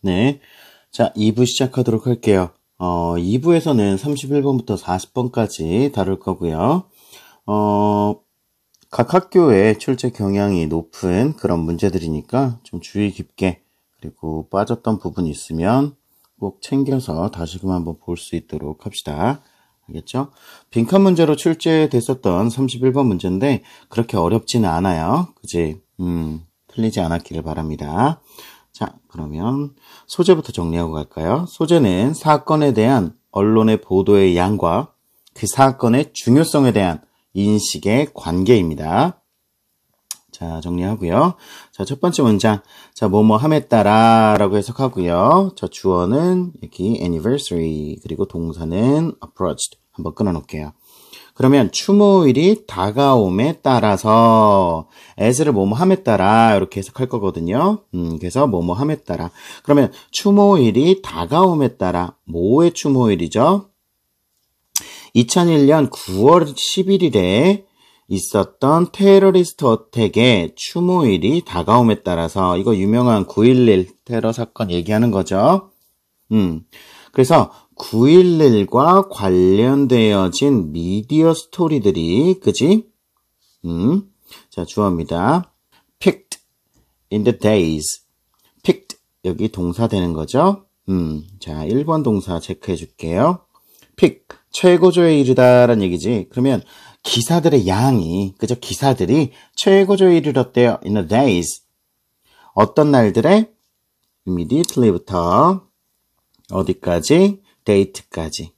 네. 자, 2부 시작하도록 할게요. 2부에서는 31번부터 40번까지 다룰 거고요. 각 학교의 출제 경향이 높은 그런 문제들이니까 좀 주의 깊게, 그리고 빠졌던 부분이 있으면 꼭 챙겨서 다시금 한번 볼 수 있도록 합시다. 알겠죠? 빈칸 문제로 출제됐었던 31번 문제인데 그렇게 어렵지는 않아요. 그지? 틀리지 않았기를 바랍니다. 자, 그러면 소재부터 정리하고 갈까요? 소재는 사건에 대한 언론의 보도의 양과 그 사건의 중요성에 대한 인식의 관계입니다. 자, 정리하고요. 자, 첫 번째 문장. 자, 뭐뭐함에 따라 라고 해석하고요. 자, 주어는 여기 anniversary, 그리고 동사는 approached. 한번 끊어 놓을게요. 그러면 추모일이 다가옴에 따라서 as를 뭐뭐함에 따라 이렇게 해석할 거거든요. 그래서 뭐뭐함에 따라. 그러면 추모일이 다가옴에 따라 뭐의 추모일이죠? 2001년 9월 11일에 있었던 테러리스트 어택의 추모일이 다가옴에 따라서, 이거 유명한 9.11 테러 사건 얘기하는 거죠. 그래서 9.11과 관련되어진 미디어 스토리들이, 그지? 자, 주어입니다. picked in the days. picked, 여기 동사 되는 거죠. 자, 1번 동사 체크해 줄게요. pick, 최고조에 이르다라는 얘기지. 그러면 기사들의 양이, 그죠? 기사들이 최고조에 이르렀대요. in the days. 어떤 날들에? immediately부터 어디까지? date까지.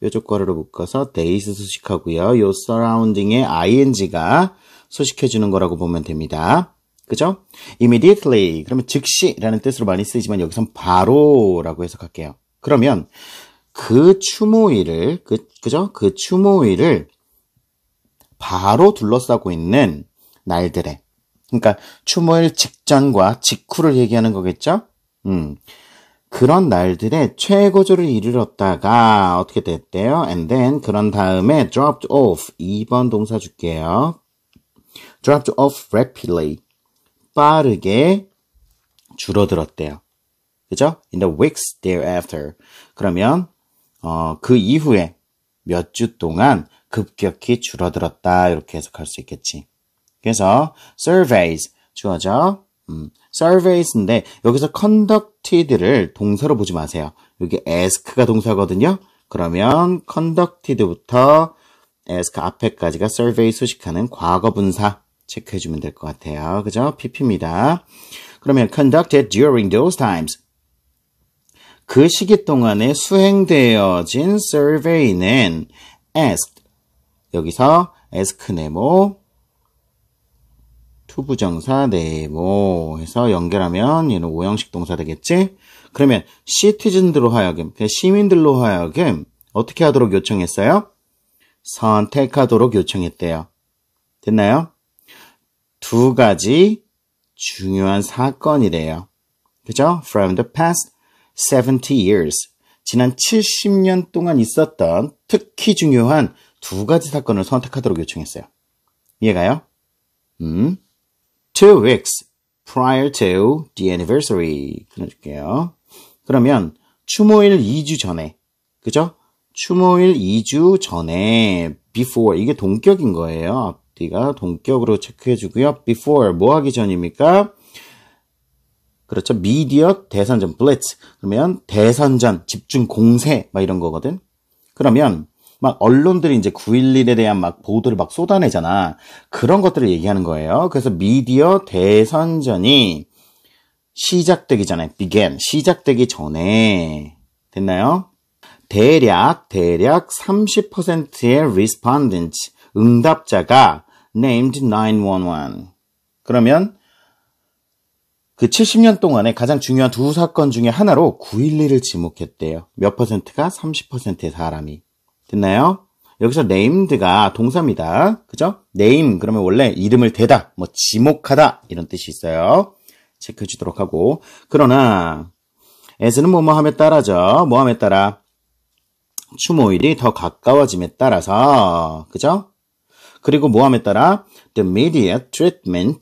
뾰족거리로 묶어서 days 수식하고요. 요 surrounding에 ing가 수식해주는 거라고 보면 됩니다. 그죠? immediately. 그러면 즉시라는 뜻으로 많이 쓰이지만 여기선 바로라고 해석할게요. 그러면 그 추모일을, 그죠? 그 추모일을 바로 둘러싸고 있는 날들에, 그러니까 추모일 직전과 직후를 얘기하는 거겠죠? 그런 날들에 최고조를 이르렀다가 어떻게 됐대요? And then 그런 다음에 dropped off, 2번 동사 줄게요. dropped off rapidly, 빠르게 줄어들었대요. 그죠? In the weeks thereafter. 그러면 그 이후에 몇 주 동안 급격히 줄어들었다, 이렇게 해석할 수 있겠지. 그래서 surveys, 주어죠. surveys인데 여기서 conducted를 동사로 보지 마세요. 여기 ask가 동사거든요. 그러면 conducted부터 ask 앞에까지가 survey 수식하는 과거분사 체크해주면 될 것 같아요. 그죠? pp입니다. 그러면 conducted during those times. 그 시기 동안에 수행되어진 survey는 asked, 여기서 ask 네모, 투부정사 네모 해서 연결하면 얘는 오형식 동사 되겠지? 그러면 citizen들로 하여금, 시민들로 하여금 어떻게 하도록 요청했어요? 선택하도록 요청했대요. 됐나요? 두 가지 중요한 사건이래요. 그죠? From the past 70 years. 지난 70년 동안 있었던 특히 중요한 두 가지 사건을 선택하도록 요청했어요. 이해가요? 2 weeks prior to the anniversary. 끊어줄게요. 그러면 추모일 2주 전에, 그죠? 추모일 2주 전에 before, 이게 동격인 거예요. 앞뒤가 동격으로 체크해주고요. before, 뭐 하기 전입니까? 그렇죠. 미디어 대선전, blitz. 그러면 대선전, 집중 공세, 막 이런 거거든. 그러면 막 언론들이 이제 9.11에 대한 막 보도를 막 쏟아내잖아. 그런 것들을 얘기하는 거예요. 그래서 미디어 대선전이 시작되기 전에, began, 시작되기 전에, 됐나요? 대략 30%의 respondents, 응답자가 named 911. 그러면 그 70년 동안에 가장 중요한 두 사건 중에 하나로 9.11을 지목했대요. 몇 퍼센트가? 30%의 사람이. 됐나요? 여기서 named가 동사입니다. 그죠? name, 그러면 원래 이름을 대다, 뭐 지목하다, 이런 뜻이 있어요. 체크해 주도록 하고. 그러나 as는 뭐뭐함에 따라죠. 뭐함에 따라? 추모일이 더 가까워짐에 따라서, 그죠? 그리고 뭐함에 따라? The media treatment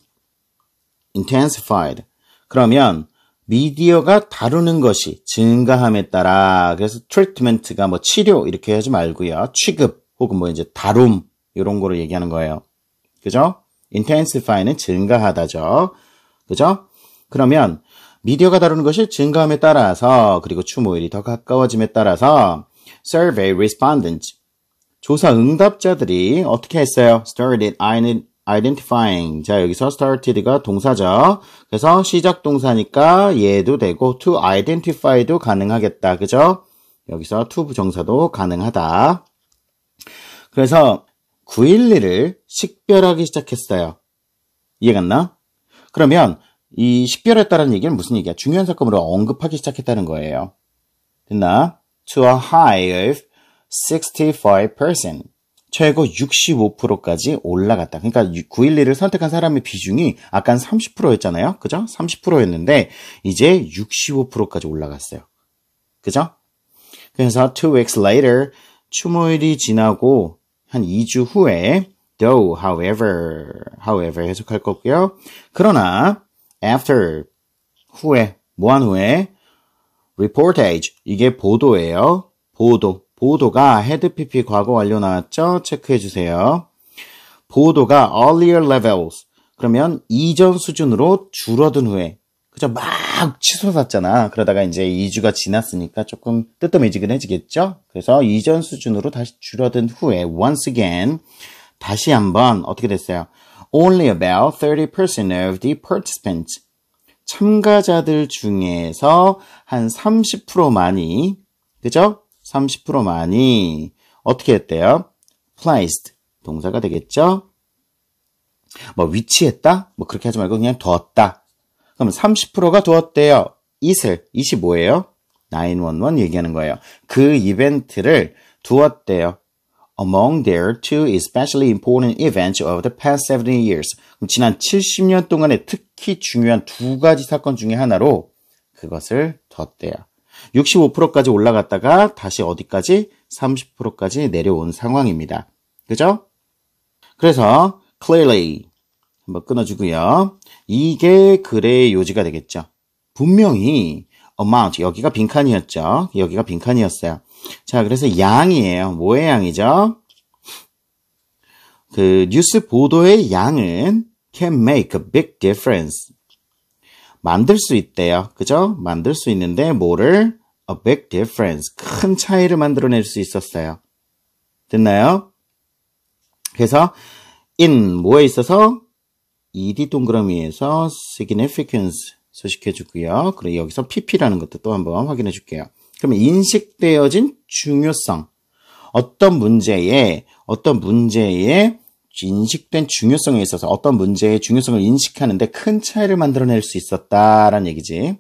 intensified. 그러면 미디어가 다루는 것이 증가함에 따라 그래서 트리트먼트가 뭐 치료 이렇게 하지 말고요. 취급 혹은 뭐 이제 다룸 이런 거를 얘기하는 거예요. 그죠? intensify는 증가하다죠. 그죠? 그러면 미디어가 다루는 것이 증가함에 따라서 그리고 추모일이 더 가까워짐에 따라서 survey respondents 조사 응답자들이 어떻게 했어요? started identifying. 자, 여기서 started가 동사죠. 그래서 시작 동사니까 얘도 되고 to identify도 가능하겠다. 그죠? 여기서 to 부정사도 가능하다. 그래서 9.11을 식별하기 시작했어요. 이해갔나? 그러면 이 식별했다는 얘기는 무슨 얘기야? 중요한 사건으로 언급하기 시작했다는 거예요. 됐나? To a high of 65%. 최고 65%까지 올라갔다. 그러니까 9.11을 선택한 사람의 비중이 아까는 30%였잖아요. 그죠? 30%였는데 이제 65%까지 올라갔어요. 그죠? 그래서 2 weeks later 추모일이 지나고 한 2주 후에 though, however 해석할 거고요. 그러나 after 후에 뭐한 후에 reportage 이게 보도예요. 보도가 head PP 과거 완료 나왔죠? 체크해 주세요. 보도가 earlier levels 그러면 이전 수준으로 줄어든 후에 그죠? 막 치솟았잖아. 그러다가 이제 2주가 지났으니까 조금 뜨뜻해지겠죠? 그래서 이전 수준으로 다시 줄어든 후에 once again 다시 한번 어떻게 됐어요? Only about 30% of the participants 참가자들 중에서 한 30%만이 그죠? 30%만이 어떻게 했대요? placed 동사가 되겠죠? 뭐 위치했다? 뭐 그렇게 하지 말고 그냥 두었다. 그럼 30%가 두었대요. it이 뭐예요? 911 얘기하는 거예요. 그 이벤트를 두었대요. Among their two especially important events of the past 70 years. 그럼 지난 70년 동안에 특히 중요한 두 가지 사건 중에 하나로 그것을 뒀대요. 65%까지 올라갔다가 다시 어디까지? 30%까지 내려온 상황입니다. 그죠? 그래서 clearly 한번 끊어주고요. 이게 글의 요지가 되겠죠. 분명히 amount 여기가 빈칸이었죠. 여기가 빈칸이었어요. 자, 그래서 양이에요. 뭐의 양이죠? 그 뉴스 보도의 양은 can make a big difference. 만들 수 있대요. 그죠? 만들 수 있는데 뭐를? A big difference. 큰 차이를 만들어낼 수 있었어요. 됐나요? 그래서 in 뭐에 있어서? ed 동그라미에서 significance 소식해 주고요. 그리고 여기서 pp라는 것도 또 한번 확인해 줄게요. 그러면 인식되어진 중요성. 어떤 문제에 인식된 중요성에 있어서 어떤 문제의 중요성을 인식하는데 큰 차이를 만들어낼 수 있었다라는 얘기지.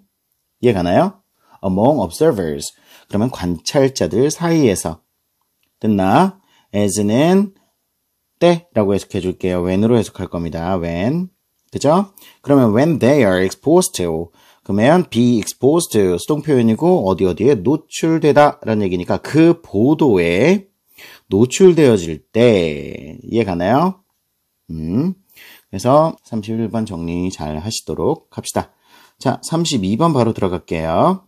이해가나요? Among observers. 그러면 관찰자들 사이에서. 됐나? as는 때라고 해석해 줄게요. when으로 해석할 겁니다. when. 그죠? 그러면 when they are exposed to. 그러면 be exposed to 수동 표현이고 어디에 노출되다 라는 얘기니까 그 보도에 노출되어질 때 이해가나요? 그래서 31번 정리 잘 하시도록 합시다. 자, 32번 바로 들어갈게요.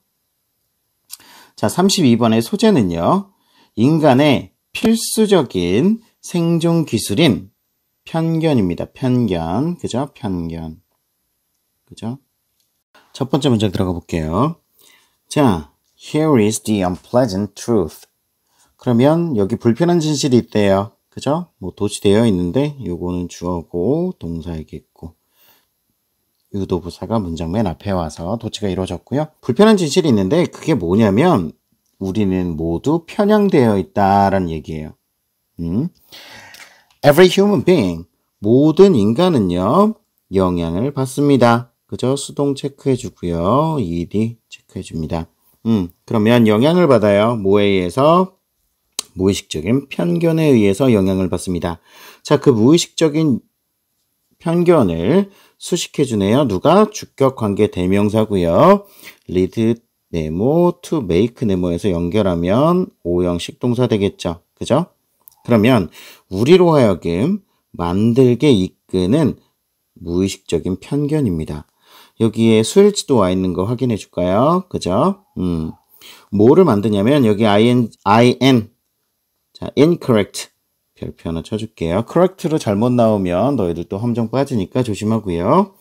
자, 32번의 소재는요. 인간의 필수적인 생존 기술인 편견입니다. 편견. 그죠? 편견. 그죠? 첫 번째 문장 들어가 볼게요. 자, here is the unpleasant truth. 그러면 여기 불편한 진실이 있대요. 그죠? 뭐 도치되어 있는데 요거는 주어고 동사이겠고 유도부사가 문장 맨 앞에 와서 도치가 이루어졌고요. 불편한 진실이 있는데 그게 뭐냐면 우리는 모두 편향되어 있다라는 얘기예요. Every human being 모든 인간은요 영향을 받습니다. 그죠? 수동 체크해 주고요. ed 체크해 줍니다. 그러면 영향을 받아요. 뭐에 의해서? 무의식적인 편견에 의해서 영향을 받습니다. 자, 그 무의식적인 편견을 수식해 주네요. 누가? 주격 관계 대명사고요. lead 네모 to make 네모에서 연결하면 오형식 동사 되겠죠. 그죠? 그러면 우리로 하여금 만들게 이끄는 무의식적인 편견입니다. 여기에 수일치도 와 있는 거 확인해 줄까요? 그죠? 뭐를 만드냐면 여기 in, 자, incorrect 별표 하나 쳐줄게요. correct로 잘못 나오면 너희들 또 함정 빠지니까 조심하고요.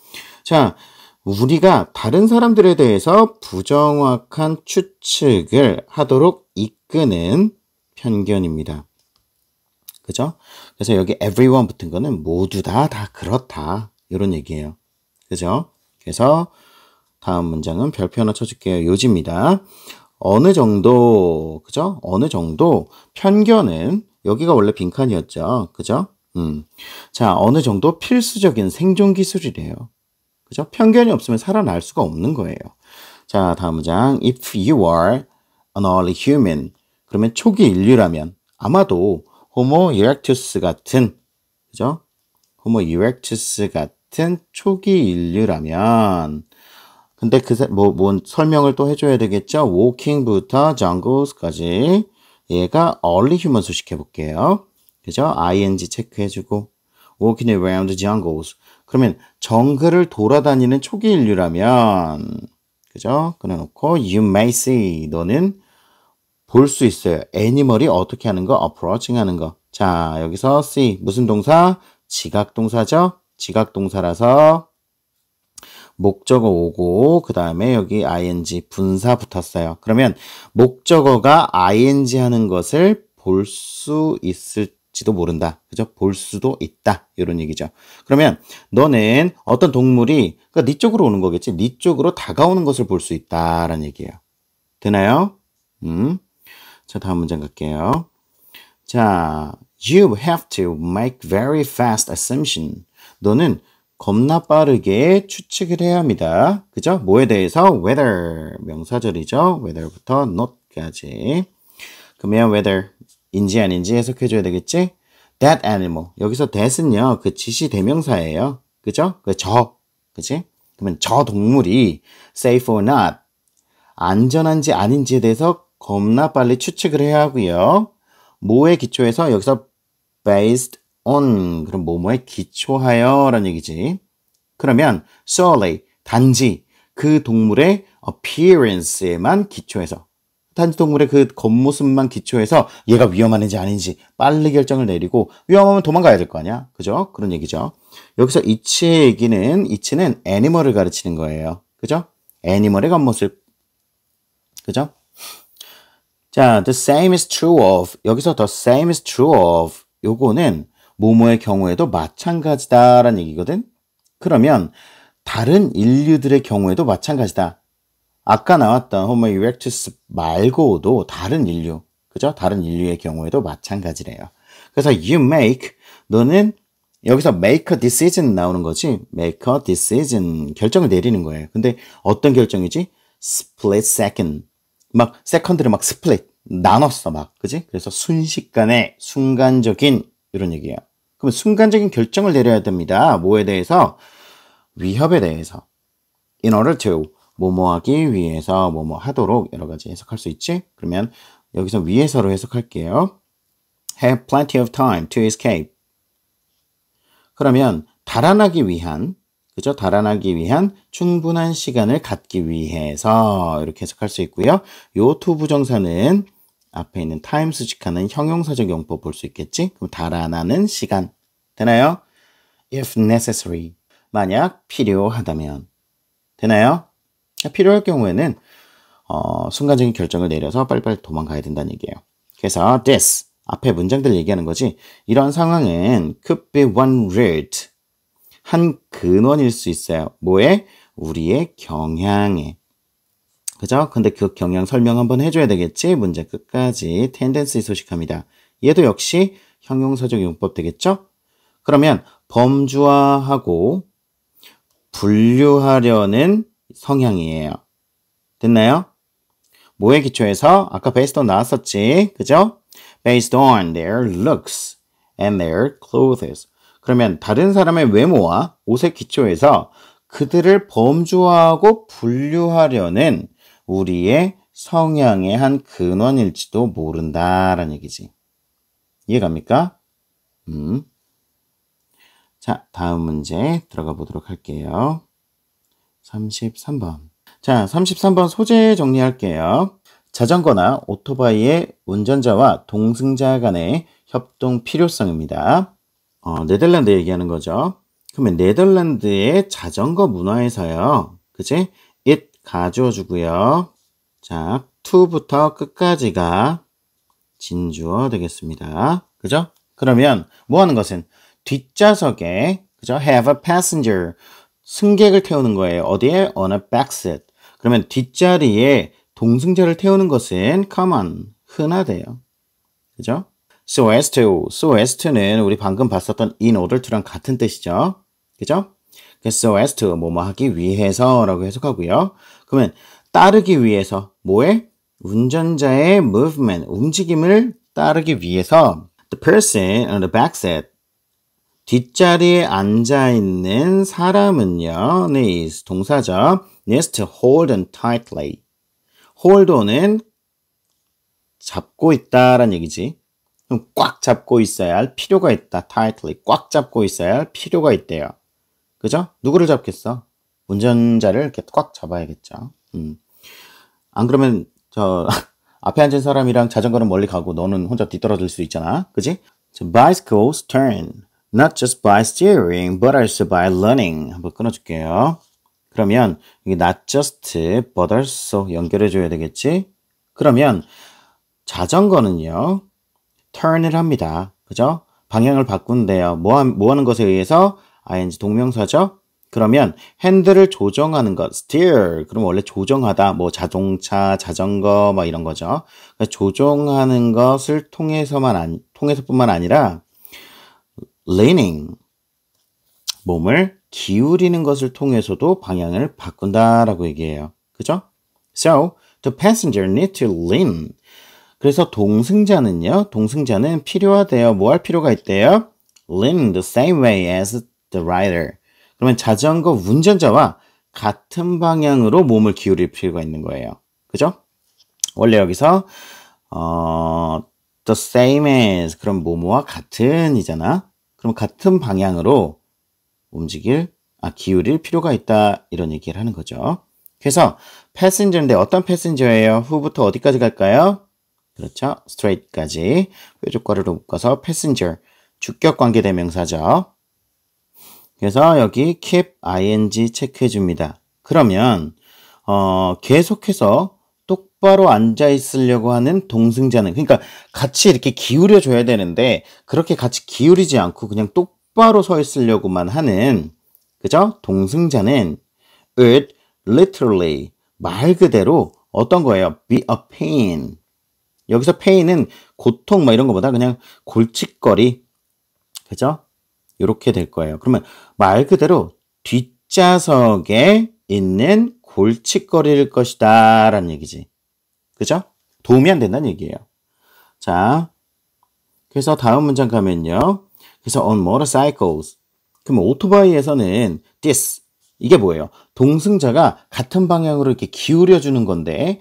자, 우리가 다른 사람들에 대해서 부정확한 추측을 하도록 이끄는 편견입니다. 그죠? 그래서 여기 everyone 붙은 거는 모두 다 그렇다. 이런 얘기예요. 그죠? 그래서 다음 문장은 별표 하나 쳐줄게요. 요지입니다. 어느 정도, 그죠? 어느 정도 편견은 여기가 원래 빈칸이었죠. 그죠? 자, 어느 정도 필수적인 생존 기술이래요. 그죠? 편견이 없으면 살아날 수가 없는 거예요. 자, 다음 문장. If you are an early human. 그러면 초기 인류라면 아마도 호모 이렉투스 같은, 그죠? 호모 이렉투스 같은 초기 인류라면 근데 뭔 설명을 또 해줘야 되겠죠? walking부터 jungles까지 얘가 early human 수식해 볼게요. 그죠? ing 체크해주고 walking around jungles 그러면 정글을 돌아다니는 초기 인류라면 그죠? 그래놓고 you may see 너는 볼 수 있어요. 애니멀이 어떻게 하는 거? approaching 하는 거. 자 여기서 see 무슨 동사? 지각동사죠? 지각동사라서 목적어 오고 그 다음에 여기 ing 분사 붙었어요. 그러면 목적어가 ing 하는 것을 볼 수 있을지도 모른다. 그죠? 볼 수도 있다. 이런 얘기죠. 그러면 너는 어떤 동물이 그러니까 네 쪽으로 오는 거겠지. 네 쪽으로 다가오는 것을 볼 수 있다라는 얘기예요. 되나요? 자 다음 문장 갈게요. 자, you have to make very fast assumption. 너는 겁나 빠르게 추측을 해야 합니다. 그죠? 뭐에 대해서? whether 명사절이죠. whether부터 not까지. 그러면 whether인지 아닌지 해석해줘야 되겠지? that animal. 여기서 that은요, 그 지시 대명사예요. 그죠? 그 그지? 그러면 저 동물이 safe or not. 안전한지 아닌지에 대해서 겁나 빨리 추측을 해야 하고요. 뭐에 기초해서 여기서 based on 그럼 뭐뭐에 기초하여 라는 얘기지. 그러면 solely 단지 그 동물의 appearance에만 기초해서 단지 동물의 그 겉모습만 기초해서 얘가 위험한지 아닌지 빨리 결정을 내리고 위험하면 도망가야 될 거 아니야. 그죠? 그런 얘기죠. 여기서 이치의 이치는 애니멀을 가르치는 거예요. 그죠? 애니멀의 겉모습. 그죠? 자, the same is true of. 여기서 the same is true of. 요거는 뭐뭐의 경우에도 마찬가지다라는 얘기거든. 그러면 다른 인류들의 경우에도 마찬가지다. 아까 나왔던 호모 이렉투스 말고도 다른 인류, 그죠? 다른 인류의 경우에도 마찬가지래요. 그래서 you make, 너는 여기서 make a decision 나오는 거지. make a decision, 결정을 내리는 거예요. 근데 어떤 결정이지? split second. 막 세컨드를 막 스플릿 나눴어 막 그지? 그래서 순식간에 순간적인 이런 얘기예요. 그러면 순간적인 결정을 내려야 됩니다. 뭐에 대해서? 위협에 대해서. in order to 뭐뭐 하기 위해서 뭐뭐 하도록 여러 가지 해석할 수 있지? 그러면 여기서 위해서로 해석할게요. have plenty of time to escape. 그러면 달아나기 위한 그죠? 달아나기 위한 충분한 시간을 갖기 위해서 이렇게 해석할 수 있고요. 요 to 부정사는 앞에 있는 time 수식하는 형용사적 용법 볼 수 있겠지? 그럼 달아나는 시간. 되나요? if necessary. 만약 필요하다면. 되나요? 필요할 경우에는 순간적인 결정을 내려서 빨리빨리 도망가야 된다는 얘기예요. 그래서 this 앞에 문장들 얘기하는 거지. 이런 상황은 could be one route. 한 근원일 수 있어요. 뭐에? 우리의 경향에. 그죠? 근데 그 경향 설명 한번 해줘야 되겠지? 문제 끝까지 tendency 소식합니다. 얘도 역시 형용사적 용법 되겠죠? 그러면 범주화하고 분류하려는 성향이에요. 됐나요? 뭐에 기초해서? 아까 based on 나왔었지. 그죠? based on their looks and their clothes. 그러면 다른 사람의 외모와 옷에 기초해서 그들을 범주화하고 분류하려는 우리의 성향의 한 근원일지도 모른다라는 얘기지. 이해갑니까? 자, 다음 문제 들어가 보도록 할게요. 33번. 자, 33번 소재 정리할게요. 자전거나 오토바이의 운전자와 동승자 간의 협동 필요성입니다. 네덜란드 얘기하는 거죠. 그러면 네덜란드의 자전거 문화에서요. 그치? it 가주어 주고요. 자, to부터 끝까지가 진주어 되겠습니다. 그죠? 그러면 뭐 하는 것은 뒷좌석에 그죠? have a passenger 승객을 태우는 거예요. 어디에? on a back seat. 그러면 뒷자리에 동승자를 태우는 것은 common, 흔하대요. 그죠? so as to는 우리 방금 봤었던 in order to랑 같은 뜻이죠. 그죠? so as to 뭐뭐 하기 위해서 라고 해석하고요. 그러면 따르기 위해서 뭐에? 운전자의 movement, 움직임을 따르기 위해서 the person on the back seat 뒷자리에 앉아있는 사람은요, needs, 동사죠. needs to hold on tightly. hold on은 잡고 있다라는 얘기지. 그럼 꽉 잡고 있어야 할 필요가 있다. tightly. 꽉 잡고 있어야 할 필요가 있대요. 그죠? 누구를 잡겠어? 운전자를 이렇게 꽉 잡아야겠죠. 안 그러면 앞에 앉은 사람이랑 자전거는 멀리 가고 너는 혼자 뒤떨어질 수 있잖아. 그지? bicycles turn. Not just by steering, but also by learning. 한번 끊어줄게요. 그러면 여기 not just, but also 연결해줘야 되겠지? 그러면 자전거는요, turn을 합니다. 그죠? 방향을 바꾼대요. 뭐 하는 것에 의해서? ing 동명사죠? 그러면 핸들을 조정하는 것, steer. 그럼 원래 조정하다, 뭐 자동차, 자전거, 막 이런 거죠. 그러니까 조정하는 것을 통해서뿐만 아니라 leaning, 몸을 기울이는 것을 통해서도 방향을 바꾼다라고 얘기해요. 그죠? So, the passenger need to lean. 그래서 동승자는 필요하대요. 뭐 할 필요가 있대요? lean the same way as the rider. 그러면 자전거 운전자와 같은 방향으로 몸을 기울일 필요가 있는 거예요. 그죠? 원래 여기서 the same as 그럼 뭐뭐와 같은 이잖아. 그럼 같은 방향으로 기울일 필요가 있다. 이런 얘기를 하는 거죠. 그래서 패신저인데 어떤 패신저예요? 후부터 어디까지 갈까요? 그렇죠. straight까지 뾰족괄호로 묶어서 패신저 주격 관계대명사죠. 그래서 여기 keep ing 체크해 줍니다. 그러면 계속해서 똑바로 앉아 있으려고 하는 동승자는 그러니까 같이 이렇게 기울여 줘야 되는데 그렇게 같이 기울이지 않고 그냥 똑바로 서 있으려고만 하는 그죠? 동승자는 it literally 말 그대로 어떤 거예요? be a pain. 여기서 pain은 고통 막 이런 거보다 그냥 골칫거리. 그죠? 이렇게 될 거예요. 그러면 말 그대로 뒷좌석에 있는 골칫거리일 것이다 라는 얘기지. 그죠? 도움이 안 된다는 얘기예요. 자, 그래서 다음 문장 가면요. 그래서 on motorcycles. 그럼 오토바이에서는 this. 이게 뭐예요? 동승자가 같은 방향으로 이렇게 기울여주는 건데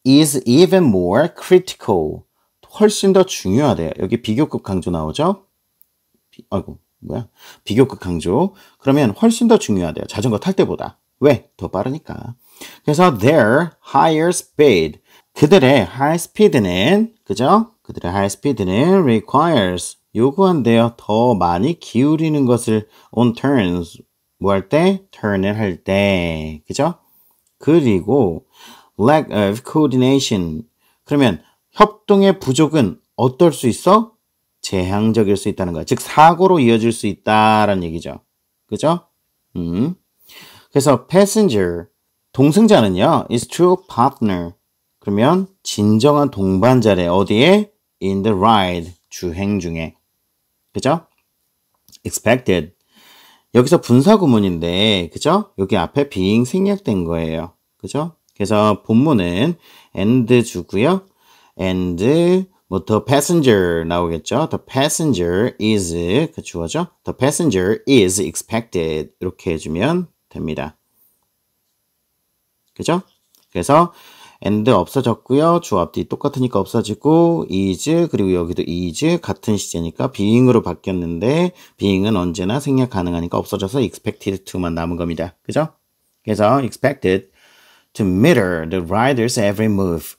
is even more critical. 훨씬 더 중요하대요. 여기 비교급 강조 나오죠? 비교급 강조. 그러면 훨씬 더 중요하대요. 자전거 탈 때보다. 왜? 더 빠르니까. 그래서 their higher speed. 그들의 high speed는, 그죠? 그들의 high speed는 requires. 요구한대요. 더 많이 기울이는 것을 on turns. 뭐 할 때? turn을 할 때. 그죠? 그리고 lack of coordination. 그러면 협동의 부족은 어떨 수 있어? 재앙적일 수 있다는 거야. 즉 사고로 이어질 수 있다라는 얘기죠. 그죠? 그래서 passenger 동승자는요 is true partner. 그러면 진정한 동반자래. 어디에? in the ride 주행 중에. 그죠? expected 여기서 분사구문인데 그죠? 여기 앞에 being 생략된 거예요. 그죠? 그래서 본문은 and 주고요. and the passenger 나오겠죠? The passenger is 그 주어죠? The passenger is expected 이렇게 해주면 됩니다. 그죠? 그래서 and 없어졌고요. 주 앞뒤 똑같으니까 없어지고 is 그리고 여기도 is 같은 시제니까 being으로 바뀌었는데 being은 언제나 생략 가능하니까 없어져서 expected to만 남은 겁니다. 그죠? 그래서 expected to mirror the rider's every move.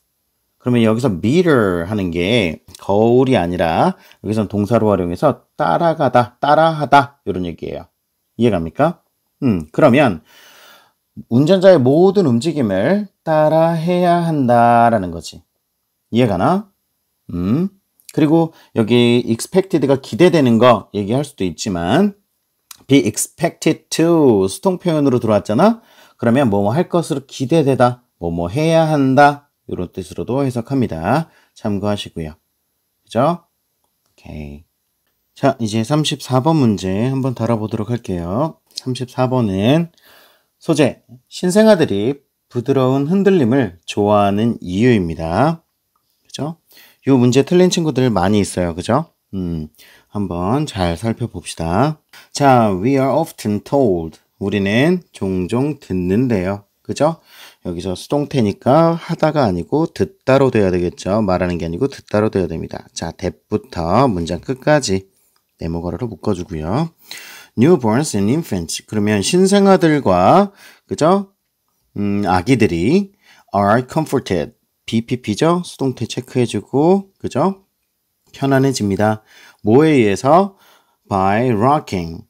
그러면 여기서 mirror 하는 게 거울이 아니라 여기서는 동사로 활용해서 따라가다, 따라하다 이런 얘기예요. 이해갑니까? 그러면 운전자의 모든 움직임을 따라해야 한다라는 거지. 이해가나? 그리고 여기 expected가 기대되는 거 얘기할 수도 있지만 be expected to 수동 표현으로 들어왔잖아? 그러면 뭐뭐 할 것으로 기대되다, 뭐뭐 해야 한다 이런 뜻으로도 해석합니다. 참고하시고요. 그죠? 오케이. 자, 이제 34번 문제 한번 달아보도록 할게요. 34번은 소재, 신생아들이 부드러운 흔들림을 좋아하는 이유입니다. 그죠? 이 문제 틀린 친구들 많이 있어요. 그죠? 한번 잘 살펴봅시다. 자, we are often told. 우리는 종종 듣는데요. 그죠? 여기서 수동태니까 하다가 아니고 듣다로 돼야 되겠죠. 말하는 게 아니고 듣다로 돼야 됩니다. 자, that부터 문장 끝까지 네모가로로 묶어주고요. Newborns and infants. 그러면 신생아들과 그죠? 아기들이 are comforted. BPP죠? 수동태 체크해주고 그죠? 편안해집니다. 뭐에 의해서? by rocking.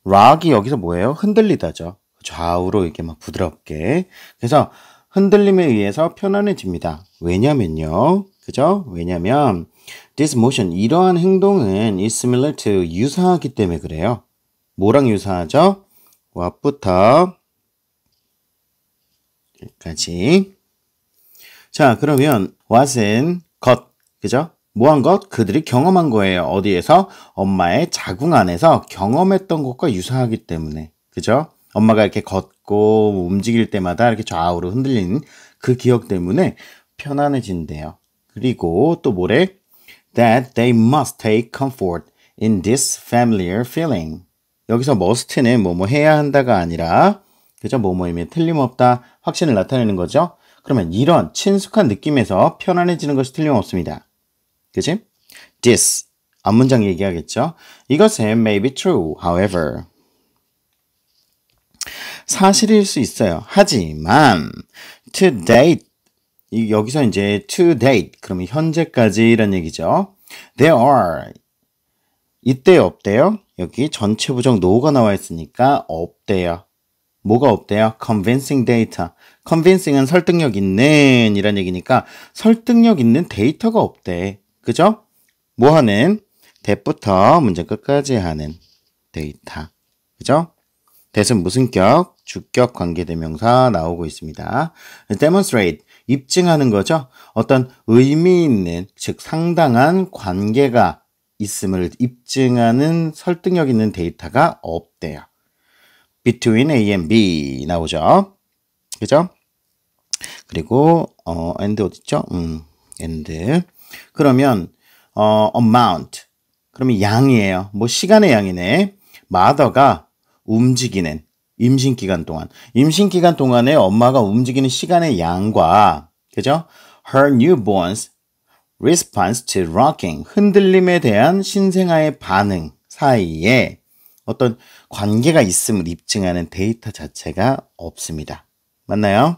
rock이 여기서 뭐예요? 흔들리다죠. 좌우로 이렇게 막 부드럽게. 그래서 흔들림에 의해서 편안해집니다. 왜냐면요. 그죠? 왜냐면 this motion, 이러한 행동은 is similar to, 유사하기 때문에 그래요. 뭐랑 유사하죠? what부터 여기까지. 자, 그러면 what은 것, 그죠? 뭐한 것? 그들이 경험한 거예요. 어디에서? 엄마의 자궁 안에서 경험했던 것과 유사하기 때문에. 그죠? 엄마가 이렇게 걷고 움직일 때마다 이렇게 좌우로 흔들리는 그 기억 때문에 편안해진대요. 그리고 또 뭐래? That they must take comfort in this familiar feeling. 여기서 must는 뭐뭐 해야 한다가 아니라 그죠? 뭐뭐이면 틀림없다, 확신을 나타내는 거죠. 그러면 이런 친숙한 느낌에서 편안해지는 것이 틀림없습니다. 그치? This, 앞문장 얘기하겠죠. 이것은 may be true, however. 사실일 수 있어요. 하지만 to date, 여기서 이제 to date, 그러면 현재까지란 얘기죠. There are, 이때 없대요. 여기 전체 부정 no가 나와 있으니까 없대요. 뭐가 없대요? convincing data. convincing은 설득력 있는 이란 얘기니까 설득력 있는 데이터가 없대. 그죠? 뭐 하는? that부터 문장 끝까지 하는 데이터. 그죠? that은 무슨 격? 주격 관계대명사 나오고 있습니다. demonstrate, 입증하는 거죠. 어떤 의미 있는, 즉 상당한 관계가 있음을 입증하는 설득력 있는 데이터가 없대요. between A and B 나오죠. 그죠? 그리고 and 어딨죠? and. 그러면 amount. 그러면 양이에요. 뭐 시간의 양이네. mother가 움직이는 임신 기간 동안. 임신 기간 동안에 엄마가 움직이는 시간의 양과 그죠? her newborn's response to rocking. 흔들림에 대한 신생아의 반응 사이에 어떤 관계가 있음을 입증하는 데이터 자체가 없습니다. 맞나요?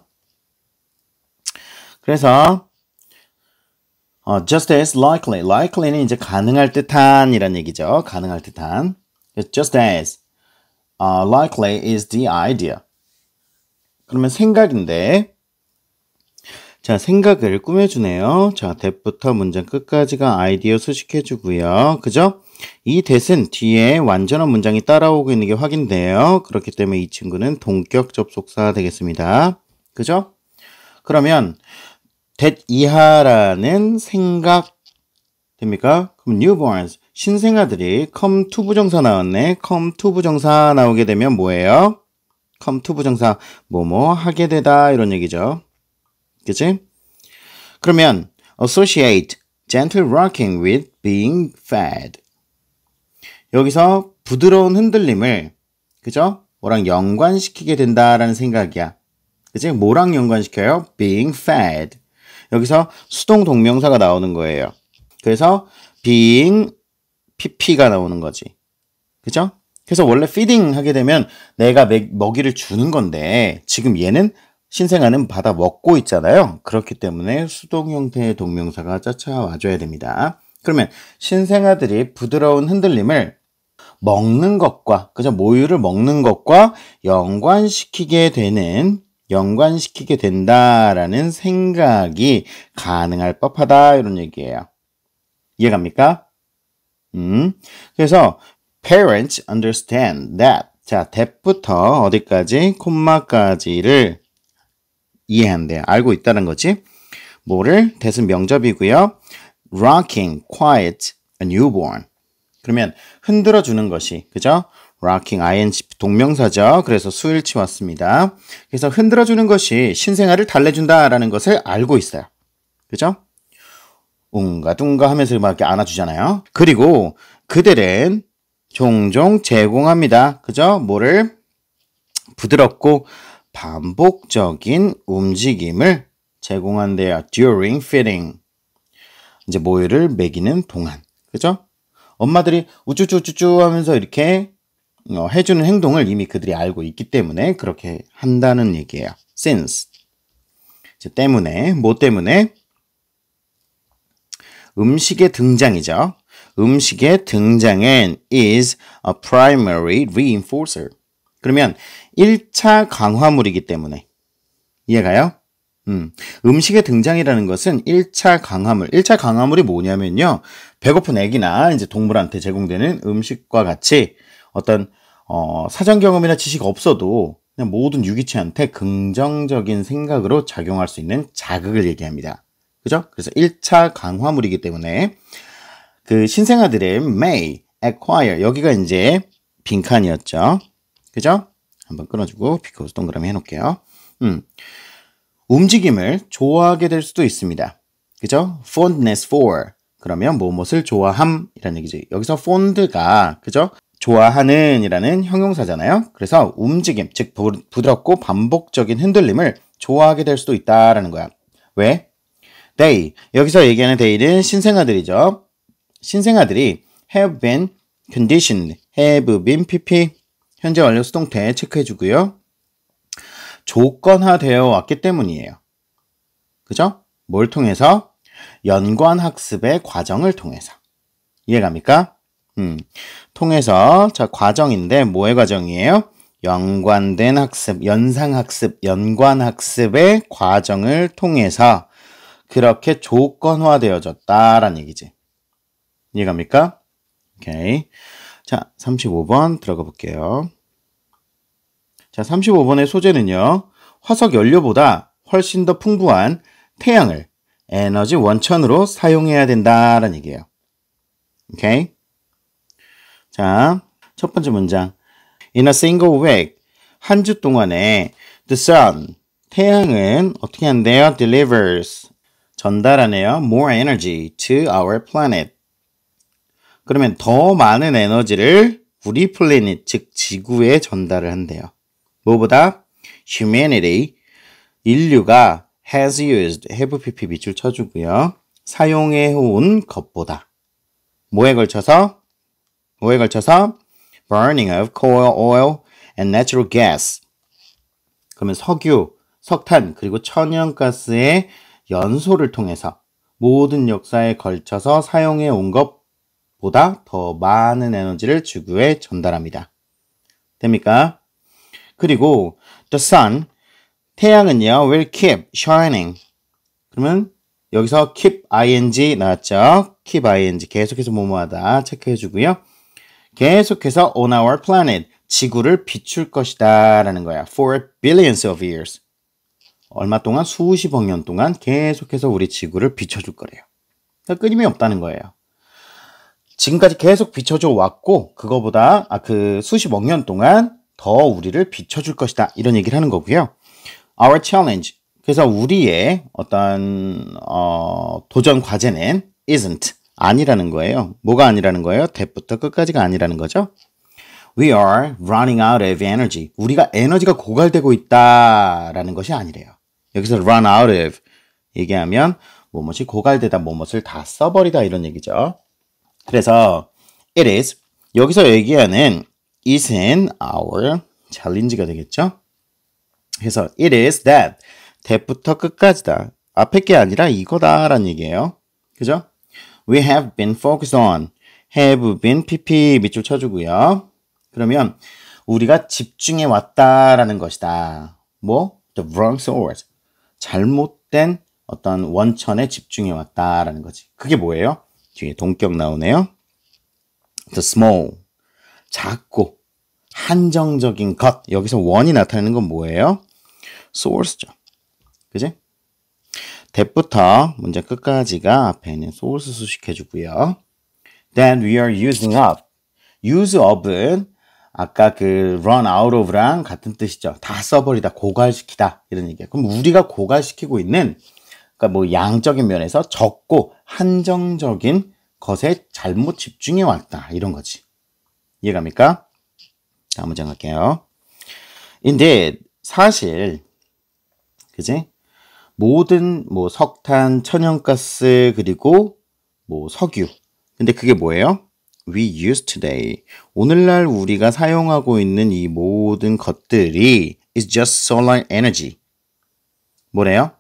그래서 just as likely, likely는 이제 가능할 듯한 이란 얘기죠. 가능할 듯한. just as likely is the idea. 그러면 생각인데, 자, 생각을 꾸며주네요. 자, that부터 문장 끝까지가 아이디어 수식해주고요. 그죠? 이 that은 뒤에 완전한 문장이 따라오고 있는 게 확인돼요. 그렇기 때문에 이 친구는 동격 접속사 되겠습니다. 그죠? 그러면 that 이하라는 생각 됩니까? 그럼 newborns, 신생아들이 come to 부정사 나왔네. come to 부정사 나오게 되면 뭐예요? come to 부정사 뭐뭐 하게 되다 이런 얘기죠. 그치? 그러면 associate gentle rocking with being fed. 여기서 부드러운 흔들림을 그죠? 뭐랑 연관시키게 된다라는 생각이야. 그치? 뭐랑 연관시켜요? being fed. 여기서 수동 동명사가 나오는 거예요. 그래서 being pp가 나오는 거지. 그죠? 그래서 원래 feeding 하게 되면 내가 먹이를 주는 건데 지금 얘는 신생아는 받아 먹고 있잖아요. 그렇기 때문에 수동 형태의 동명사가 쫓아와줘야 됩니다. 그러면 신생아들이 부드러운 흔들림을 먹는 것과, 그죠? 모유를 먹는 것과 연관시키게 된다라는 생각이 가능할 법하다. 이런 얘기예요. 이해갑니까? 그래서 parents understand that. 자, that부터 어디까지? 콤마까지를 이해한대요. 알고 있다는 거지. 뭐를? that은 명접이고요. rocking, quiet, a newborn. 그러면 흔들어주는 것이, 그죠? rocking, ing 동명사죠. 그래서 수일치 왔습니다. 그래서 흔들어주는 것이 신생아를 달래준다라는 것을 알고 있어요. 그죠? 웅가둥가 하면서 막 이렇게 안아주잖아요. 그리고 그들은 종종 제공합니다. 그죠? 뭐를? 부드럽고 반복적인 움직임을 제공한대요. during feeding. 이제 모유를 먹이는 동안. 그죠? 엄마들이 우쭈쭈쭈쭈 하면서 이렇게 해주는 행동을 이미 그들이 알고 있기 때문에 그렇게 한다는 얘기예요. since. 이제 때문에, 뭐 때문에? 음식의 등장이죠. 음식의 등장은 is a primary reinforcer. 그러면 1차 강화물이기 때문에. 이해가요? 음식의 등장이라는 것은 1차 강화물. 1차 강화물이 뭐냐면요. 배고픈 애기나 이제 동물한테 제공되는 음식과 같이 어떤 사전 경험이나 지식 없어도 그냥 모든 유기체한테 긍정적인 생각으로 작용할 수 있는 자극을 얘기합니다. 그죠? 그래서 1차 강화물이기 때문에 그 신생아들의 may acquire 여기가 이제 빈칸이었죠. 그죠? 한번 끊어주고 비커스 동그라미 해놓을게요. 움직임을 좋아하게 될 수도 있습니다. 그죠? fondness for 그러면 무엇을 좋아함이라는 얘기죠. 여기서 fond가 그죠? 좋아하는 이라는 형용사잖아요. 그래서 움직임, 즉 부드럽고 반복적인 흔들림을 좋아하게 될 수도 있다라는 거야. 왜? They, 여기서 얘기하는 they는 신생아들이죠. 신생아들이 have been conditioned, have been pp 현재 완료 수동태 체크해주고요. 조건화되어 왔기 때문이에요. 그죠? 뭘 통해서? 연관학습의 과정을 통해서. 이해갑니까? 통해서, 자, 과정인데, 뭐의 과정이에요? 연관된 학습, 연상학습, 연관학습의 과정을 통해서 그렇게 조건화되어졌다라는 얘기지. 이해갑니까? 오케이. 자, 35번 들어가 볼게요. 자, 35번의 소재는요. 화석 연료보다 훨씬 더 풍부한 태양을 에너지 원천으로 사용해야 된다라는 얘기예요. 오케이? 자, 첫 번째 문장. In a single week, 한 주 동안에 the sun, 태양은 어떻게 한대요? delivers, 전달하네요. more energy to our planet. 그러면 더 많은 에너지를 우리 플래닛, 즉 지구에 전달을 한대요. 뭐보다? humanity, 인류가 has used, have pp 밑줄 쳐주고요. 사용해온 것보다. 뭐에 걸쳐서? burning of coal, oil, and natural gas. 그러면 석유, 석탄, 그리고 천연가스의 연소를 통해서 모든 역사에 걸쳐서 사용해온 것보다 더 많은 에너지를 지구에 전달합니다. 됩니까? 그리고 the sun, 태양은요, will keep shining. 그러면 여기서 keep ing 나왔죠? keep ing 계속해서 뭐뭐하다 체크해주고요. 계속해서 on our planet, 지구를 비출 것이다 라는 거야. for billions of years. 얼마 동안? 수십억 년 동안 계속해서 우리 지구를 비춰줄 거래요. 그러니까 끊임이 없다는 거예요. 지금까지 계속 비춰줘 왔고 그거보다 그 수십억 년 동안 더 우리를 비춰줄 것이다. 이런 얘기를 하는 거고요. Our challenge. 그래서 우리의 어떤 도전 과제는 isn't. 아니라는 거예요. 뭐가 아니라는 거예요? 대부터 끝까지가 아니라는 거죠. We are running out of energy. 우리가 에너지가 고갈되고 있다라는 것이 아니래요. 여기서 run out of 얘기하면 뭐뭇이 고갈되다, 뭐뭇을 다 써버리다 이런 얘기죠. 그래서 it is 여기서 얘기하는 isn't our challenge가 되겠죠? 그래서 it is that that부터 끝까지다. 앞에 게 아니라 이거다라는 얘기예요. 그죠? We have been focused on. have been pp 밑줄 쳐주고요. 그러면 우리가 집중해 왔다라는 것이다. 뭐? The wrong source. 잘못된 어떤 원천에 집중해 왔다라는 거지. 그게 뭐예요? 뒤에 동격 나오네요. The small. 작고 한정적인 것. 여기서 원이 나타내는 건 뭐예요? source죠. 그지? that부터 문제 끝까지가 앞에 있는 source 수식해주고요. Then we are using up. use up은 아까 그 run out of랑 같은 뜻이죠. 다 써버리다, 고갈시키다 이런 얘기예요. 그럼 우리가 고갈시키고 있는 그러니까 뭐 양적인 면에서 적고 한정적인 것에 잘못 집중해 왔다 이런 거지. 이해갑니까? 다음 문장 갈게요. Indeed, 사실 그지? 모든 뭐 석탄, 천연가스 그리고 뭐 석유. 근데 그게 뭐예요? We use today. 오늘날 우리가 사용하고 있는 이 모든 것들이 is just solar energy. 뭐래요?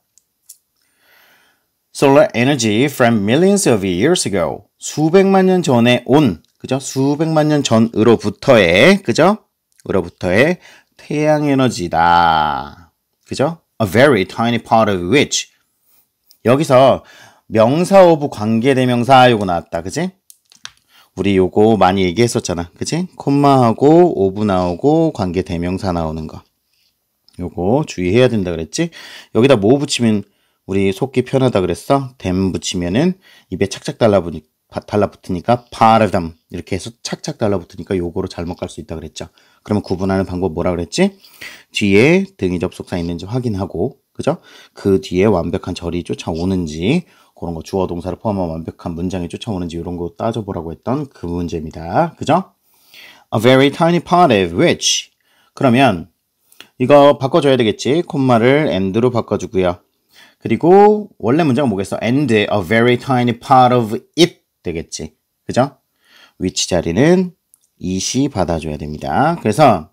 Solar energy from millions of years ago. 수백만 년 전에 온, 그죠? 수백만 년 전으로부터의, 그죠? 으로부터의 태양 에너지다. 그죠? A very tiny part of which. 여기서 명사 오브 관계대명사 요거 나왔다. 그지? 우리 요거 많이 얘기했었잖아. 그지? 콤마하고 오브 나오고 관계대명사 나오는 거. 요거 주의해야 된다 그랬지? 여기다 뭐 붙이면 우리 속기 편하다 그랬어? them 붙이면은 입에 착착 달라붙으니까 part of them 이렇게 해서 착착 달라붙으니까 요거로 잘못 갈 수 있다 그랬죠? 그러면 구분하는 방법 뭐라 그랬지? 뒤에 등위 접속사 있는지 확인하고 그죠? 그 뒤에 완벽한 절이 쫓아오는지 그런 거 주어 동사를 포함한 완벽한 문장이 쫓아오는지 이런 거 따져보라고 했던 그 문제입니다. 그죠? A very tiny part of which. 그러면 이거 바꿔줘야 되겠지? 콤마를 and로 바꿔주고요. 그리고 원래 문장은 뭐겠어? and a very tiny part of it 되겠지. 그죠? which 자리는 it이 받아줘야 됩니다. 그래서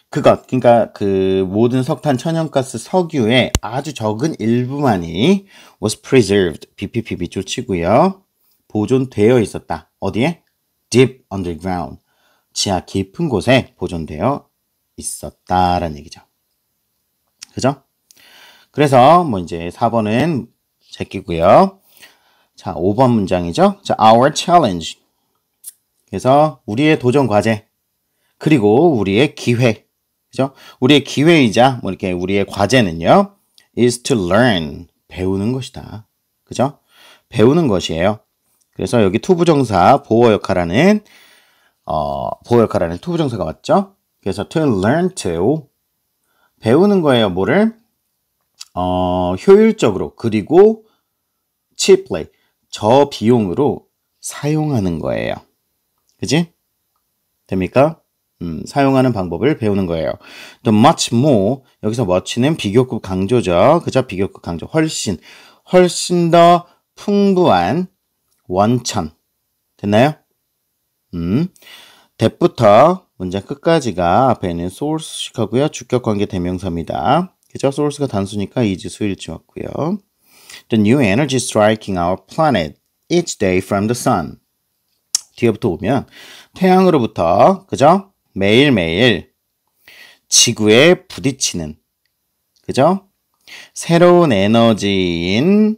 그것, 그러니까 그 모든 석탄, 천연가스, 석유의 아주 적은 일부만이 was preserved, BPP 밑줄 치고요. 보존되어 있었다. 어디에? deep underground, 지하 깊은 곳에 보존되어 있었다라는 얘기죠. 그죠? 그래서 뭐 이제 4번은 제끼고요. 자, 5번 문장이죠. 자, our challenge. 그래서 우리의 도전 과제 그리고 우리의 기회. 그죠? 우리의 기회이자 뭐 이렇게 우리의 과제는요. is to learn. 배우는 것이다. 그죠? 배우는 것이에요. 그래서 여기 투부정사 보호 역할하는 투부정사가 왔죠? 그래서 to learn to 배우는 거예요. 뭐를? 효율적으로 그리고 cheaply 저비용으로 사용하는 거예요. 그지? 됩니까? 사용하는 방법을 배우는 거예요. 또 much more 여기서 much는 비교급 강조죠. 그죠? 비교급 강조 훨씬 더 풍부한 원천 됐나요? that부터 문장 끝까지가 앞에 있는 source식하고요. 주격관계 대명사입니다. 그죠? source가 단수니까 is 수일치 왔고요. The new energy striking our planet each day from the sun. 뒤에부터 오면 태양으로부터 그죠? 매일매일 지구에 부딪히는 그죠? 새로운 에너지인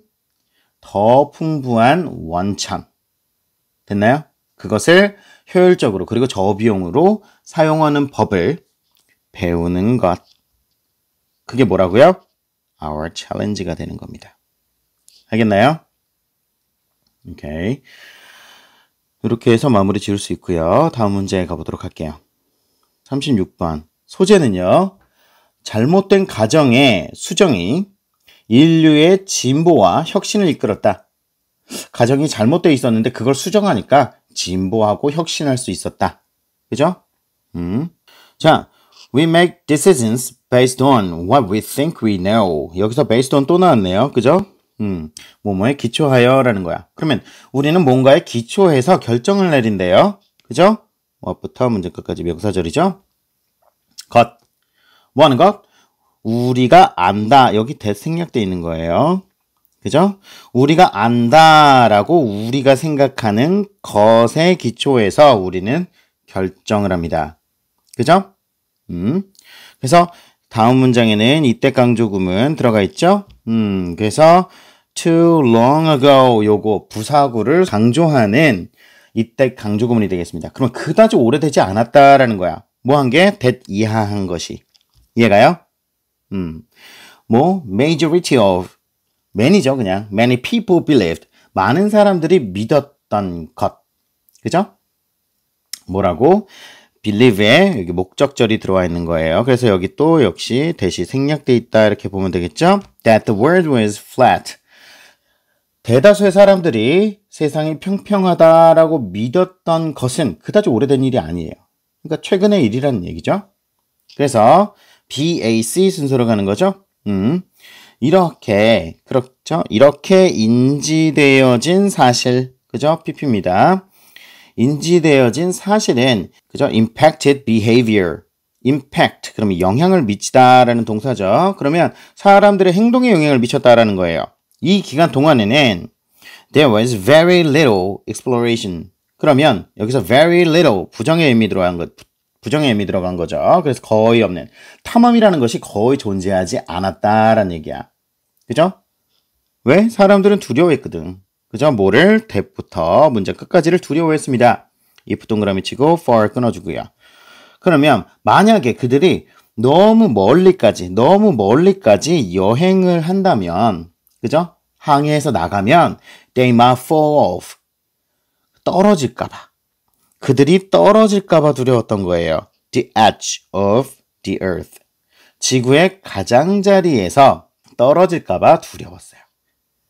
더 풍부한 원천 됐나요? 그것을 효율적으로 그리고 저비용으로 사용하는 법을 배우는 것 그게 뭐라고요? Our challenge가 되는 겁니다. 알겠나요? 오케이. 이렇게 해서 마무리 지을 수 있고요. 다음 문제 가보도록 할게요. 36번. 소재는요. 잘못된 가정의 수정이 인류의 진보와 혁신을 이끌었다. 가정이 잘못되어 있었는데 그걸 수정하니까 진보하고 혁신할 수 있었다. 그죠? 자, we make decisions based on what we think we know. 여기서 based on 또 나왔네요. 그죠? 뭐뭐에 기초하여 라는 거야. 그러면 우리는 뭔가에 기초해서 결정을 내린대요. 그죠? what부터 문장 끝까지 명사절이죠. 것. 뭐 하는 것? 우리가 안다. 여기 that 생략되어 있는 거예요. 그죠? 우리가 안다라고 우리가 생각하는 것의 기초에서 우리는 결정을 합니다. 그죠? 그래서 다음 문장에는 이때 강조구문 들어가 있죠? 그래서 too long ago 요거 부사구를 강조하는 이때 강조구문이 되겠습니다. 그러면 그다지 오래되지 않았다라는 거야. 뭐 한 게? that 이하한 것이. 이해가요? 뭐 majority of many죠 그냥. many people believed. 많은 사람들이 믿었던 것. 그죠? 뭐라고? believe에 여기 목적절이 들어와 있는 거예요. 그래서 여기 또 역시 대시 생략돼 있다 이렇게 보면 되겠죠? That the world was flat. 대다수의 사람들이 세상이 평평하다라고 믿었던 것은 그다지 오래된 일이 아니에요. 그러니까 최근의 일이라는 얘기죠. 그래서 BAC 순서로 가는 거죠. 이렇게 그렇죠. 이렇게 인지되어진 사실, 그죠? PP입니다. 인지되어진 사실은 그죠? impacted behavior. impact 그러면 영향을 미치다라는 동사죠. 그러면 사람들의 행동에 영향을 미쳤다라는 거예요. 이 기간 동안에는 there was very little exploration. 그러면 여기서 very little 부정의 의미 들어간 거죠. 그래서 거의 없는 탐험이라는 것이 거의 존재하지 않았다라는 얘기야. 그죠? 왜? 사람들은 두려워했거든. 그죠? 뭐를? that부터 문장 끝까지를 두려워했습니다. if 동그라미 치고 for 끊어주고요. 그러면 만약에 그들이 너무 멀리까지 여행을 한다면, 그죠? 항해해서 나가면 they might fall off. 떨어질까봐. 그들이 떨어질까봐 두려웠던 거예요. The edge of the earth. 지구의 가장자리에서 떨어질까봐 두려웠어요.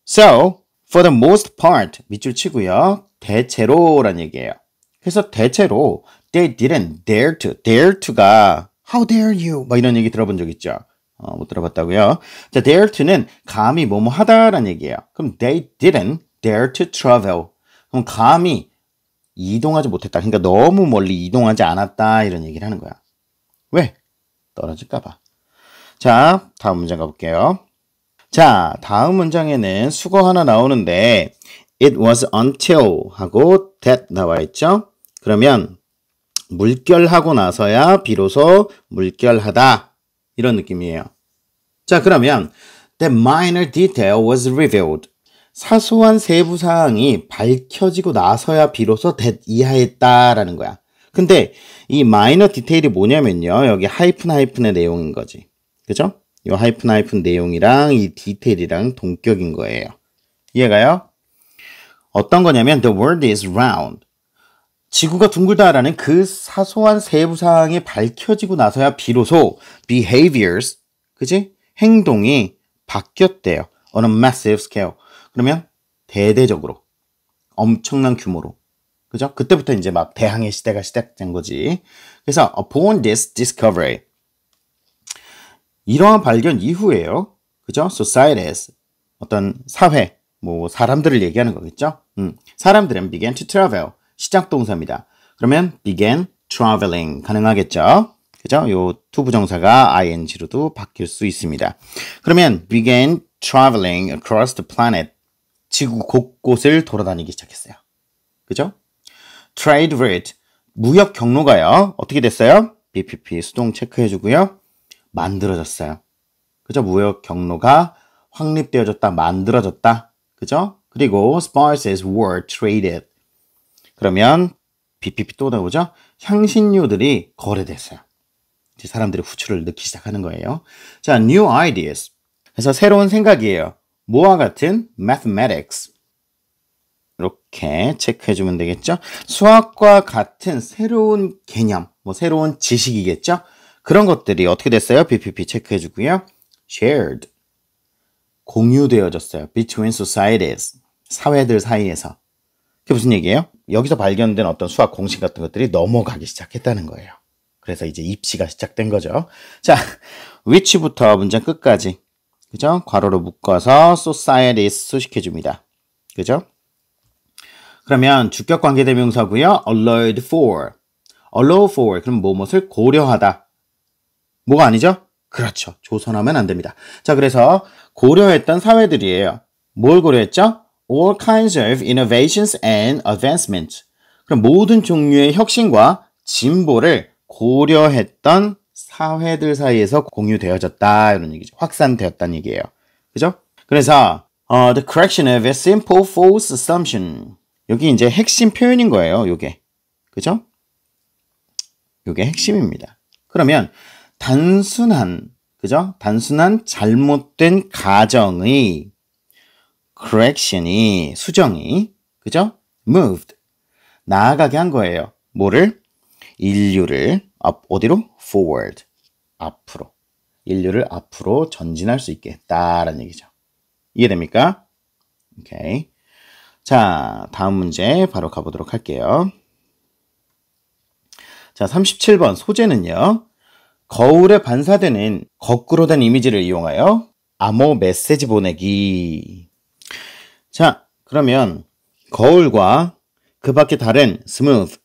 So, for the most part, 밑줄 치고요. 대체로란 얘기예요. 그래서 대체로 they didn't dare to. dare to가 how dare you 막 이런 얘기 들어본 적 있죠? 못 들어봤다고요? 자, dare to는 감히 뭐뭐 하다라는 얘기예요. 그럼 they didn't dare to travel. 그럼 감히 이동하지 못했다. 그러니까 너무 멀리 이동하지 않았다 이런 얘기를 하는 거야. 왜? 떨어질까봐. 자, 다음 문장 가볼게요. 자, 다음 문장에는 수거 하나 나오는데 it was until 하고 that 나와 있죠? 그러면 물결하고 나서야 비로소 물결하다 이런 느낌이에요. 자, 그러면 the minor detail was revealed. 사소한 세부 사항이 밝혀지고 나서야 비로소 that 이하했다라는 거야. 근데 이 minor detail이 뭐냐면요. 여기 하이픈의 내용인 거지. 그죠? 이 하이픈 내용이랑 이 디테일이랑 동격인 거예요. 이해가요? 어떤 거냐면 the world is round. 지구가 둥글다라는 그 사소한 세부 사항이 밝혀지고 나서야 비로소 behaviors, 그지? 행동이 바뀌었대요. On a massive scale. 그러면 대대적으로 엄청난 규모로. 그죠? 그때부터 이제 막 대항해 시대가 시작된 거지. 그래서 upon this discovery. 이러한 발견 이후에요. 그죠? societies. 어떤 사회, 뭐 사람들을 얘기하는 거겠죠? 사람들은 began to travel. 시작 동사입니다. 그러면 began traveling 가능하겠죠? 그죠? 요 투부정사가 ing로도 바뀔 수 있습니다. 그러면 began traveling across the planet. 지구 곳곳을 돌아다니기 시작했어요. 그죠? trade route. 무역 경로가요. 어떻게 됐어요? BPP 수동 체크해주고요. 만들어졌어요. 그죠? 무역 경로가 확립되어졌다, 만들어졌다. 그죠? 그리고 spices were traded. 그러면 BPP 또 나오죠? 향신료들이 거래됐어요. 이제 사람들이 후추를 넣기 시작하는 거예요. 자, new ideas. 그래서 새로운 생각이에요. 뭐와 같은 mathematics. 이렇게 체크해주면 되겠죠? 수학과 같은 새로운 개념, 뭐 새로운 지식이겠죠? 그런 것들이 어떻게 됐어요? BPP 체크해주고요. shared. 공유되어졌어요. between societies. 사회들 사이에서. 그게 무슨 얘기예요? 여기서 발견된 어떤 수학 공식 같은 것들이 넘어가기 시작했다는 거예요. 그래서 이제 입시가 시작된 거죠. 자, which부터 문장 끝까지. 그죠? 괄호로 묶어서 societies 수식해줍니다. 그죠? 그러면 주격 관계대명사고요. allowed for. allow for 그럼 무엇을 고려하다. 뭐가 아니죠? 그렇죠. 조선하면 안 됩니다. 자, 그래서 고려했던 사회들이에요. 뭘 고려했죠? All kinds of innovations and advancement. 그럼 모든 종류의 혁신과 진보를 고려했던 사회들 사이에서 공유되어졌다 이런 얘기죠. 확산되었다는 얘기예요. 그죠? 그래서 the correction of a simple false assumption. 여기 이제 핵심 표현인 거예요. 요게. 그죠? 요게 핵심입니다. 그러면 단순한 그죠? 단순한 잘못된 가정의 correction이 수정이 그죠? moved 나아가게 한 거예요. 뭐를? 인류를 어디로? forward 앞으로 인류를 앞으로 전진할 수 있게 했다라는 얘기죠. 이해됩니까? 오케이. 자, 다음 문제 바로 가보도록 할게요. 자, 37번 소재는요. 거울에 반사되는 거꾸로 된 이미지를 이용하여 암호 메시지 보내기. 자, 그러면 거울과 그 밖에 다른 smooth,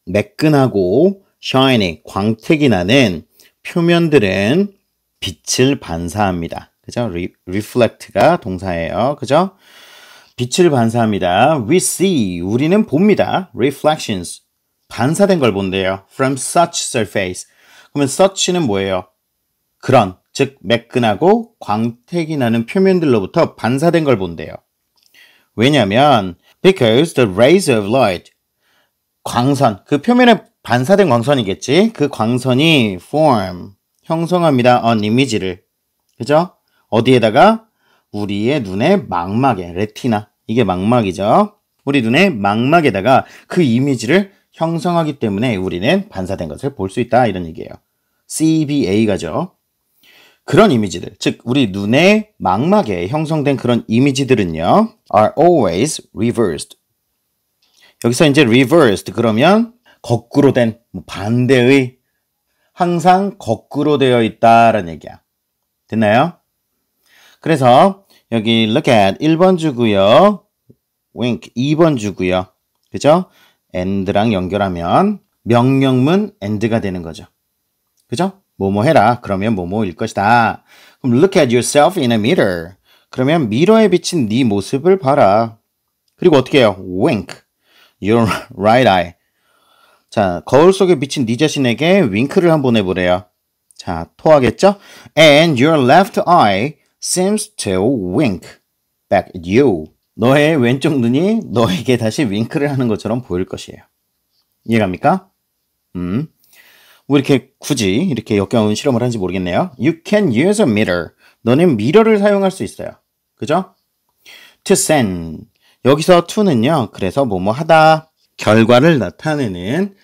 매끈하고 shiny, 광택이 나는 표면들은 빛을 반사합니다. 그죠? reflect가 동사예요. 그죠? 빛을 반사합니다. We see, 우리는 봅니다. reflections, 반사된 걸 본대요. from such surface. 그러면 such는 뭐예요? 그런, 즉 매끈하고 광택이 나는 표면들로부터 반사된 걸 본대요. 왜냐하면 because the rays of light, 광선, 그 표면에 반사된 광선이겠지. 그 광선이 form, 형성합니다. on 이미지를. 그죠? 어디에다가? 우리의 눈의 망막에, 레티나. 이게 망막이죠. 우리 눈의 망막에다가 그 이미지를 형성하기 때문에 우리는 반사된 것을 볼 수 있다. 이런 얘기예요. CBA가죠. 그런 이미지들, 즉 우리 눈의 망막에 형성된 그런 이미지들은요. are always reversed. 여기서 이제 reversed 그러면 거꾸로 된 반대의 항상 거꾸로 되어 있다라는 얘기야. 됐나요? 그래서 여기 look at 1번 주고요. wink 2번 주고요. 그죠? and랑 연결하면 명령문 and가 되는 거죠. 그죠? 뭐뭐 해라. 그러면 뭐뭐일 것이다. 그럼 look at yourself in a mirror. 그러면 미러에 비친 네 모습을 봐라. 그리고 어떻게 해요? wink your right eye. 자, 거울 속에 비친 네 자신에게 윙크를 한번 해보래요. 자, 토하겠죠? And your left eye seems to wink back at you. 너의 왼쪽 눈이 너에게 다시 윙크를 하는 것처럼 보일 것이에요. 이해갑니까? 뭐 이렇게 굳이 이렇게 역겨운 실험을 하는지 모르겠네요. You can use a mirror. 너는 미러를 사용할 수 있어요. 그죠? To send. 여기서 to는요. 그래서 뭐뭐 하다. 결과를 나타내는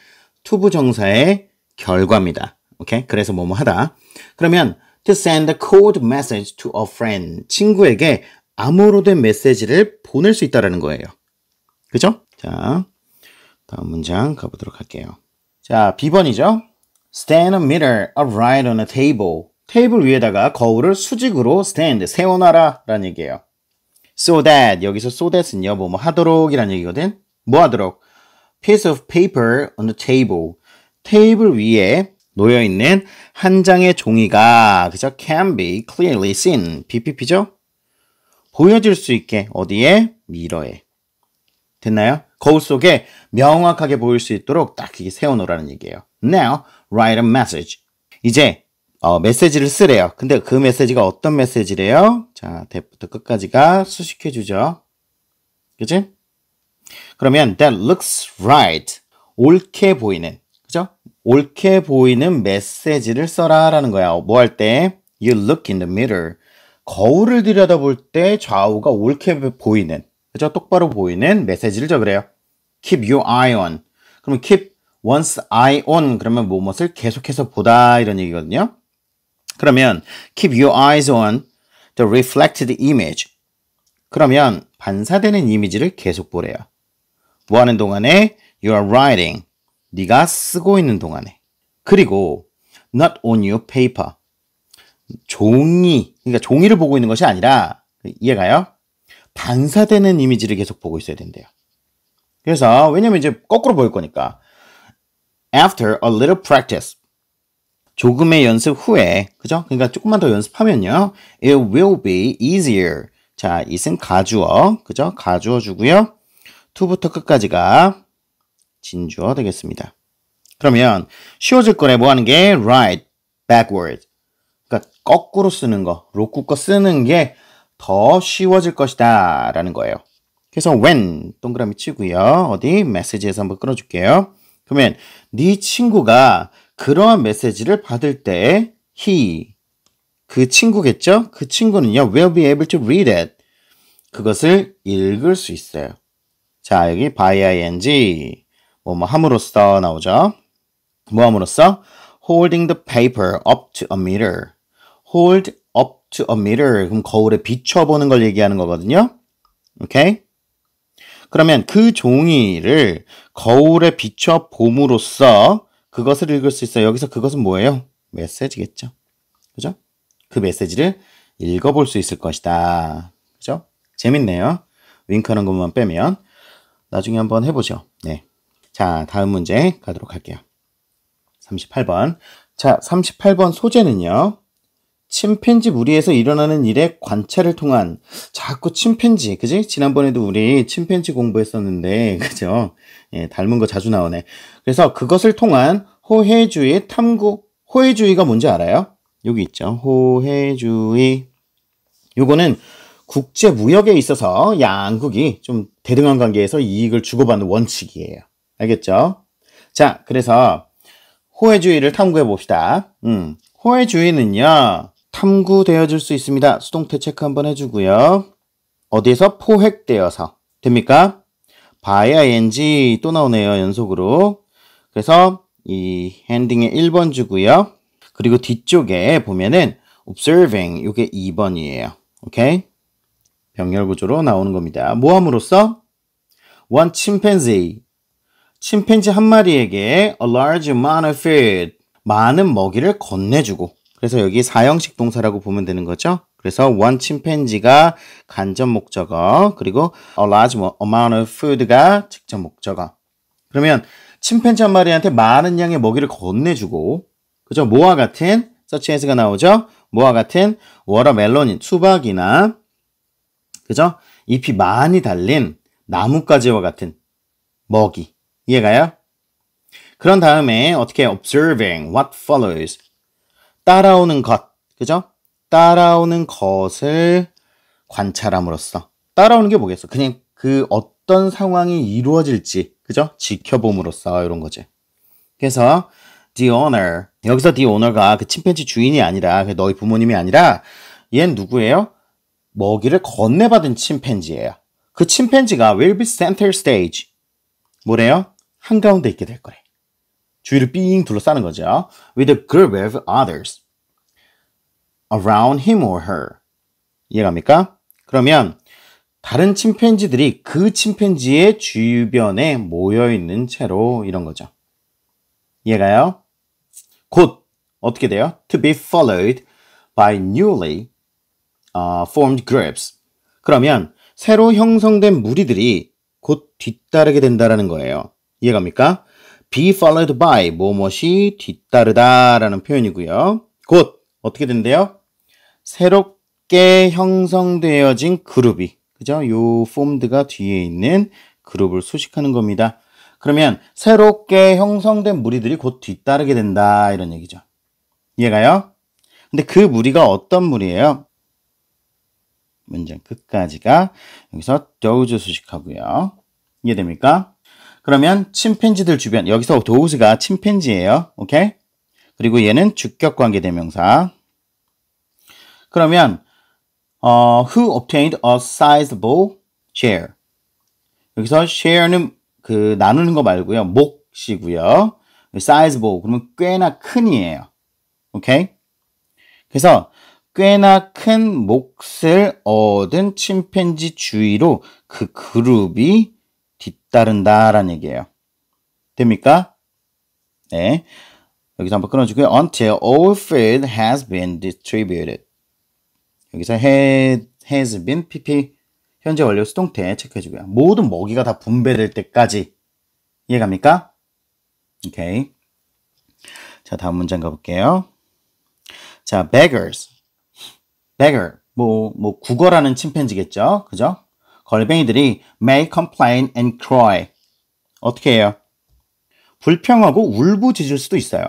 투부정사의 결과입니다. 오케이? 그래서 뭐뭐 하다. 그러면 to send a code message to a friend. 친구에게 암호로 된 메시지를 보낼 수 있다는 거예요. 그죠? 자, 다음 문장 가보도록 할게요. 자, B번이죠. Stand a mirror upright on a table. 테이블 위에다가 거울을 수직으로 stand, 세워놔라 라는 얘기예요. So that, 여기서 so that은요, 뭐뭐 하도록 이라는 얘기거든. 뭐 하도록? Piece of paper on the table. 테이블 위에 놓여있는 한 장의 종이가, 그죠? Can be clearly seen. BPP죠? 보여질 수 있게, 어디에? 미러에. 됐나요? 거울 속에 명확하게 보일 수 있도록 딱 이게 세워놓으라는 얘기예요. Now, write a message. 이제 메시지를 쓰래요. 근데 그 메시지가 어떤 메시지래요? 자, 대부터 끝까지가 수식해주죠. 그치? 그러면 that looks right. 옳게 보이는, 그죠? 옳게 보이는 메시지를 써라 라는 거야. 뭐 할 때? You look in the mirror. 거울을 들여다볼 때 좌우가 옳게 보이는, 그죠? 똑바로 보이는 메시지를 적으래요. Keep your eye on. 그러면 keep one's eye on. 그러면 무엇을 계속해서 보다 이런 얘기거든요. 그러면 keep your eyes on the reflected image. 그러면 반사되는 이미지를 계속 보래요. 뭐 하는 동안에? You are writing. 네가 쓰고 있는 동안에. 그리고 not on your paper. 종이, 그러니까 종이를 보고 있는 것이 아니라, 이해가요? 반사되는 이미지를 계속 보고 있어야 된대요. 그래서 왜냐면 이제 거꾸로 보일 거니까 After a little practice. 조금의 연습 후에, 그죠? 그러니까 조금만 더 연습하면요. It will be easier. 자, it은 가주어, 그죠? 가주어 주고요. to부터 끝까지가 진주어 되겠습니다. 그러면 쉬워질 거래 뭐 하는 게 right, backward. 그러니까 거꾸로 쓰는 거, 로쿠 거 쓰는 게 더 쉬워질 것이다 라는 거예요. 그래서 when 동그라미 치고요. 어디 메시지에서 한번 끌어줄게요. 그러면 네 친구가 그러한 메시지를 받을 때 he, 그 친구겠죠? 그 친구는요. will be able to read it. 그것을 읽을 수 있어요. 자, 여기 by ing 뭐 함으로써 나오죠. 뭐 함으로써? holding the paper up to a mirror. hold up to a mirror. 그럼 거울에 비춰보는 걸 얘기하는 거거든요. 오케이? 그러면 그 종이를 거울에 비춰봄으로써 그것을 읽을 수 있어요. 여기서 그것은 뭐예요? 메시지겠죠. 그죠? 그 메시지를 읽어볼 수 있을 것이다. 그죠? 재밌네요. 윙크하는 것만 빼면. 나중에 한번 해보죠. 네. 자, 다음 문제 가도록 할게요. 38번. 자, 38번 소재는요. 침팬지 무리에서 일어나는 일의 관찰을 통한 자꾸 침팬지, 그지? 지난번에도 우리 침팬지 공부했었는데, 그죠? 예, 닮은 거 자주 나오네. 그래서 그것을 통한 호혜주의 탐구, 호혜주의가 뭔지 알아요? 여기 있죠. 호혜주의. 요거는 국제 무역에 있어서 양국이 좀 대등한 관계에서 이익을 주고받는 원칙이에요. 알겠죠? 자, 그래서 호혜주의를 탐구해 봅시다. 호혜주의는요. 탐구되어질 수 있습니다. 수동태 체크 한번 해주고요. 어디에서? 포획되어서. 됩니까? by ing 또 나오네요. 연속으로. 그래서 이 핸딩에 1번 주고요. 그리고 뒤쪽에 보면은 observing 이게 2번이에요. 오케이? 병렬 구조로 나오는 겁니다. 모함으로써 one chimpanzee 침팬지 한 마리에게 a large amount of food 많은 먹이를 건네주고 그래서 여기 사형식 동사라고 보면 되는 거죠. 그래서 one chimpanzee가 간접 목적어 그리고 a large amount of food가 직접 목적어. 그러면 침팬지 한 마리한테 많은 양의 먹이를 건네주고 그죠? 뭐와 같은 such as가 나오죠. 뭐와 같은 워터멜론인 수박이나 그죠? 잎이 많이 달린 나뭇가지와 같은 먹이. 이해가요? 그런 다음에 어떻게 observing what follows 따라오는 것, 그죠? 따라오는 것을 관찰함으로써 따라오는 게 뭐겠어? 그냥 그 어떤 상황이 이루어질지, 그죠? 지켜봄으로써 이런 거지. 그래서 the owner 여기서 the owner가 그 침팬지 주인이 아니라 너희 부모님이 아니라 얘는 누구예요? 먹이를 건네받은 침팬지예요. 그 침팬지가 will be center stage. 뭐래요? 한가운데 있게 될 거래. 주위를 삥 둘러싸는 거죠. With a group of others around him or her. 이해갑니까? 그러면 다른 침팬지들이 그 침팬지의 주변에 모여있는 채로 이런 거죠. 이해가요? 곧 어떻게 돼요? To be followed by newly formed groups. 그러면 새로 형성된 무리들이 곧 뒤따르게 된다는 거예요. 이해갑니까? be followed by 뭐뭇이 뒤따르다라는 표현이고요. 곧 어떻게 된대요? 새롭게 형성되어진 그룹이 그죠? 요 formed가 뒤에 있는 그룹을 수식하는 겁니다. 그러면 새롭게 형성된 무리들이 곧 뒤따르게 된다 이런 얘기죠. 이해가요? 근데 그 무리가 어떤 무리예요? 문장 끝까지가 여기서 those 수식하고요. 이해됩니까? 그러면 침팬지들 주변 여기서 those가 침팬지예요. 오케이? 그리고 얘는 주격관계 대명사. 그러면 who obtained a sizable share. 여기서 share는 그 나누는 거 말고요. 몫이고요. sizable 그러면 꽤나 큰이에요. 오케이? 그래서 꽤나 큰 몫을 얻은 침팬지 주위로 그 그룹이 뒤따른다라는 얘기예요. 됩니까? 네. 여기서 한번 끊어주고요. Until all food has been distributed. 여기서 has been pp 현재 완료 수동태 체크해주고요. 모든 먹이가 다 분배될 때까지 이해갑니까? 오케이. 자, 다음 문장 가볼게요. 자, beggars. beggar. 구걸하는 침팬지겠죠? 그죠? 걸뱅이들이 may complain and cry. 어떻게 해요? 불평하고 울부짖을 수도 있어요.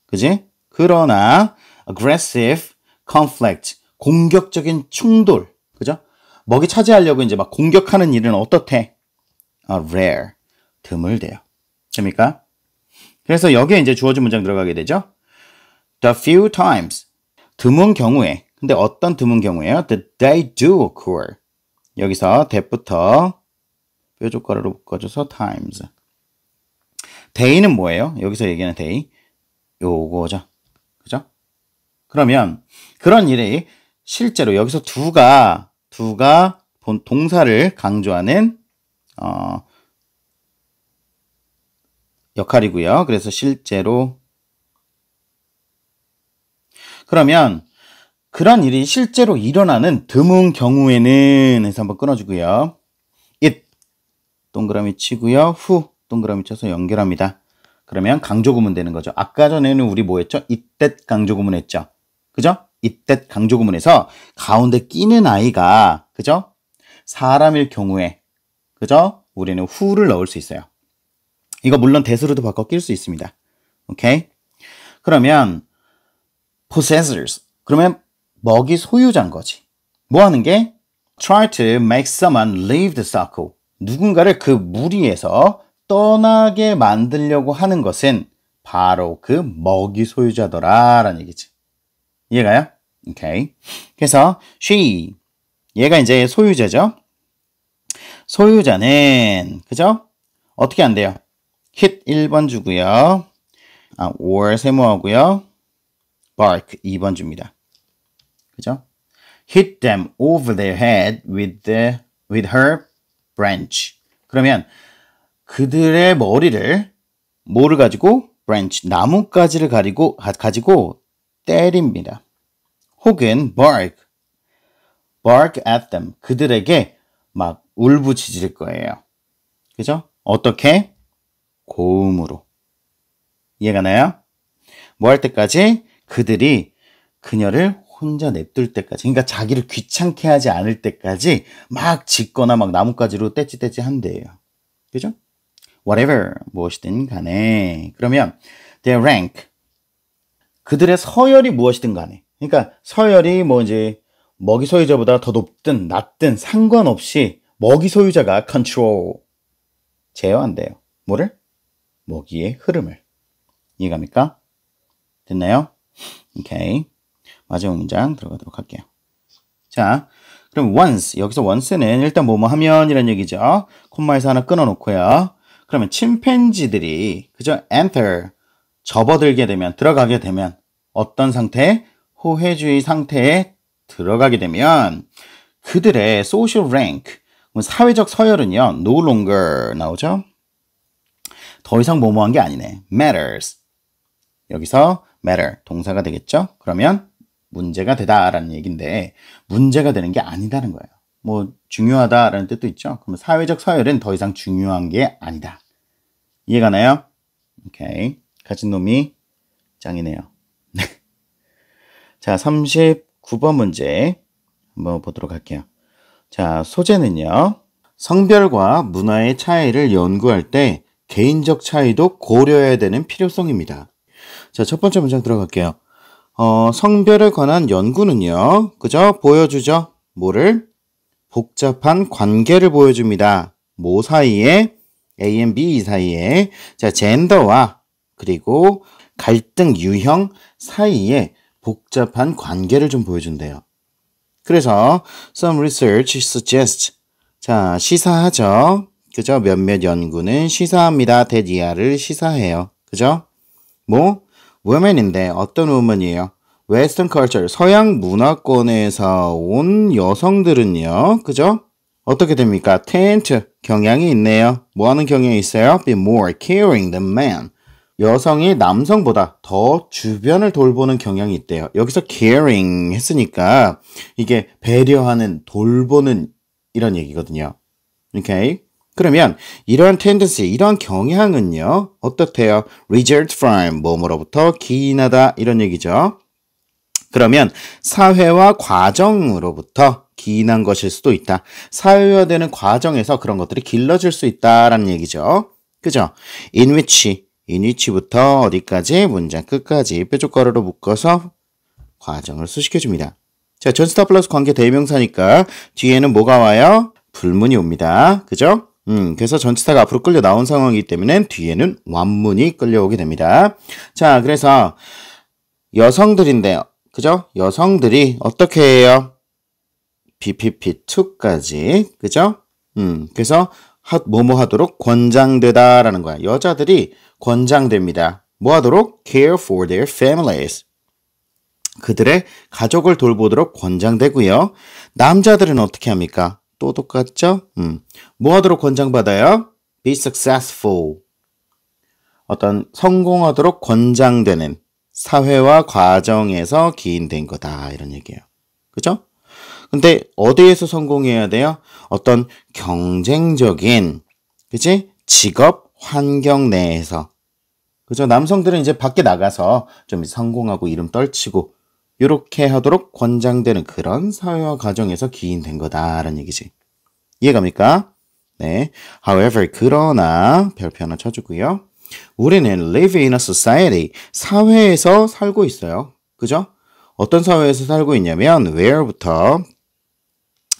그지? 그러나 aggressive conflict. 공격적인 충돌. 그죠? 먹이 차지하려고 이제 막 공격하는 일은 어떻대? rare. 드물대요. 됩니까? 그래서 여기에 이제 주어진 문장 들어가게 되죠. The few times. 드문 경우에. 근데 어떤 드문 경우에요? That they do occur. 여기서 that부터 뾰족가루로 묶어줘서 times. day는 뭐예요? 여기서 얘기하는 day. 요거죠. 그죠? 그러면 그런 일이 실제로 여기서 두가 동사를 강조하는 역할이고요. 그래서 실제로 그러면 그런 일이 실제로 일어나는 드문 경우에는 해서 한번 끊어주고요. it 동그라미 치고요. who 동그라미 쳐서 연결합니다. 그러면 강조구문 되는 거죠. 아까 전에는 우리 뭐 했죠? it that 강조구문 했죠. 그죠? it that 강조구문에서 가운데 끼는 아이가 그죠? 사람일 경우에 그죠? 우리는 who를 넣을 수 있어요. 이거 물론 that으로도 바꿔 낄 수 있습니다. 오케이? 그러면 possessors. 그러면 먹이 소유자인 거지. 뭐 하는 게? try to make someone leave the circle. 누군가를 그 무리에서 떠나게 만들려고 하는 것은 바로 그 먹이 소유자더라 라는 얘기지. 이해가요? 오케이. 그래서 she. 얘가 이제 소유자죠. 소유자는 그죠? 어떻게 안 돼요? hit 1번 주고요. or 세모하고요. bark 2번 줍니다. 그죠? hit them over their head with her branch. 그러면 그들의 머리를 뭐를 가지고? branch, 나뭇가지를 가지고 때립니다. 혹은 bark at them. 그들에게 막 울부짖을 거예요. 그죠? 어떻게? 고음으로. 이해가 나요? 뭐 할 때까지? 그들이 그녀를 혼자 냅둘 때까지. 그러니까 자기를 귀찮게 하지 않을 때까지 막 짖거나 막 나뭇가지로 떼찌떼찌 한대요. 그죠? whatever. 무엇이든 간에. 그러면 their rank. 그들의 서열이 무엇이든 간에. 그러니까 서열이 뭐 이제 먹이 소유자보다 더 높든 낮든 상관없이 먹이 소유자가 control. 제어한대요. 뭐를? 먹이의 흐름을. 이해갑니까? 됐나요? 오케이. 마지막 문장 들어가도록 할게요. 자, 그럼 once. 여기서 once는 일단 뭐뭐 하면이란 얘기죠. 콤마에서 하나 끊어놓고요. 그러면 침팬지들이 그죠? enter. 접어들게 되면, 들어가게 되면 어떤 상태? 호혜주의 상태에 들어가게 되면 그들의 social rank, 사회적 서열은요. no longer 나오죠. 더 이상 뭐뭐한 게 아니네. matters. 여기서 matter 동사가 되겠죠. 그러면 문제가 되다라는 얘기인데 문제가 되는 게 아니다는 거예요. 뭐 중요하다라는 뜻도 있죠. 그러면 사회적 서열은 더 이상 중요한 게 아니다. 이해가 나요? 오케이. 가진 놈이 짱이네요. 자, 39번 문제 한번 보도록 할게요. 자, 소재는요. 성별과 문화의 차이를 연구할 때 개인적 차이도 고려해야 되는 필요성입니다. 자, 첫 번째 문장 들어갈게요. 성별에 관한 연구는요. 그죠? 보여주죠? 뭐를? 복잡한 관계를 보여줍니다. 뭐 사이에? A and B 사이에. 자, 젠더와 그리고 갈등 유형 사이에 복잡한 관계를 좀 보여준대요. 그래서 some research suggests. 자, 시사하죠. 그죠? 몇몇 연구는 시사합니다. 대디아를 시사해요. 그죠? 뭐? women인데 어떤 woman이에요? western culture, 서양 문화권에서 온 여성들은요. 그죠? 어떻게 됩니까? tend 경향이 있네요. 뭐 하는 경향이 있어요? be more caring than men. 여성이 남성보다 더 주변을 돌보는 경향이 있대요. 여기서 caring 했으니까 이게 배려하는, 돌보는 이런 얘기거든요. 오케이? 그러면 이러한 tendency, 이러한 경향은요. 어떻대요? result from, 뭐뭐로부터 기인하다 이런 얘기죠. 그러면 사회화 과정으로부터 기인한 것일 수도 있다. 사회화되는 과정에서 그런 것들이 길러질 수 있다라는 얘기죠. 그죠? in which부터 어디까지 문장 끝까지 뾰족가루로 묶어서 과정을 수식해줍니다. 자, 전치사 플러스 관계 대명사니까 뒤에는 뭐가 와요? 불문이 옵니다. 그죠? 그래서 전치사가 앞으로 끌려 나온 상황이기 때문에 뒤에는 완문이 끌려오게 됩니다. 자, 그래서 여성들인데요. 그죠? 여성들이 어떻게 해요? BPP2까지. 그죠? 그래서 뭐뭐 하도록 권장되다라는 거야. 여자들이 권장됩니다. 뭐 하도록? Care for their families. 그들의 가족을 돌보도록 권장되고요. 남자들은 어떻게 합니까? 또 똑같죠? 뭐 하도록 권장받아요? Be successful. 어떤 성공하도록 권장되는 사회화 과정에서 기인된 거다. 이런 얘기예요. 그죠? 근데 어디에서 성공해야 돼요? 어떤 경쟁적인, 그치? 직업 환경 내에서. 그죠? 남성들은 이제 밖에 나가서 좀 성공하고 이름 떨치고 이렇게 하도록 권장되는 그런 사회화 과정에서 기인된 거다라는 얘기지. 이해갑니까? 네. However, 그러나 별표 하나 쳐주고요. 우리는 live in a society, 사회에서 살고 있어요. 그죠? 어떤 사회에서 살고 있냐면 where부터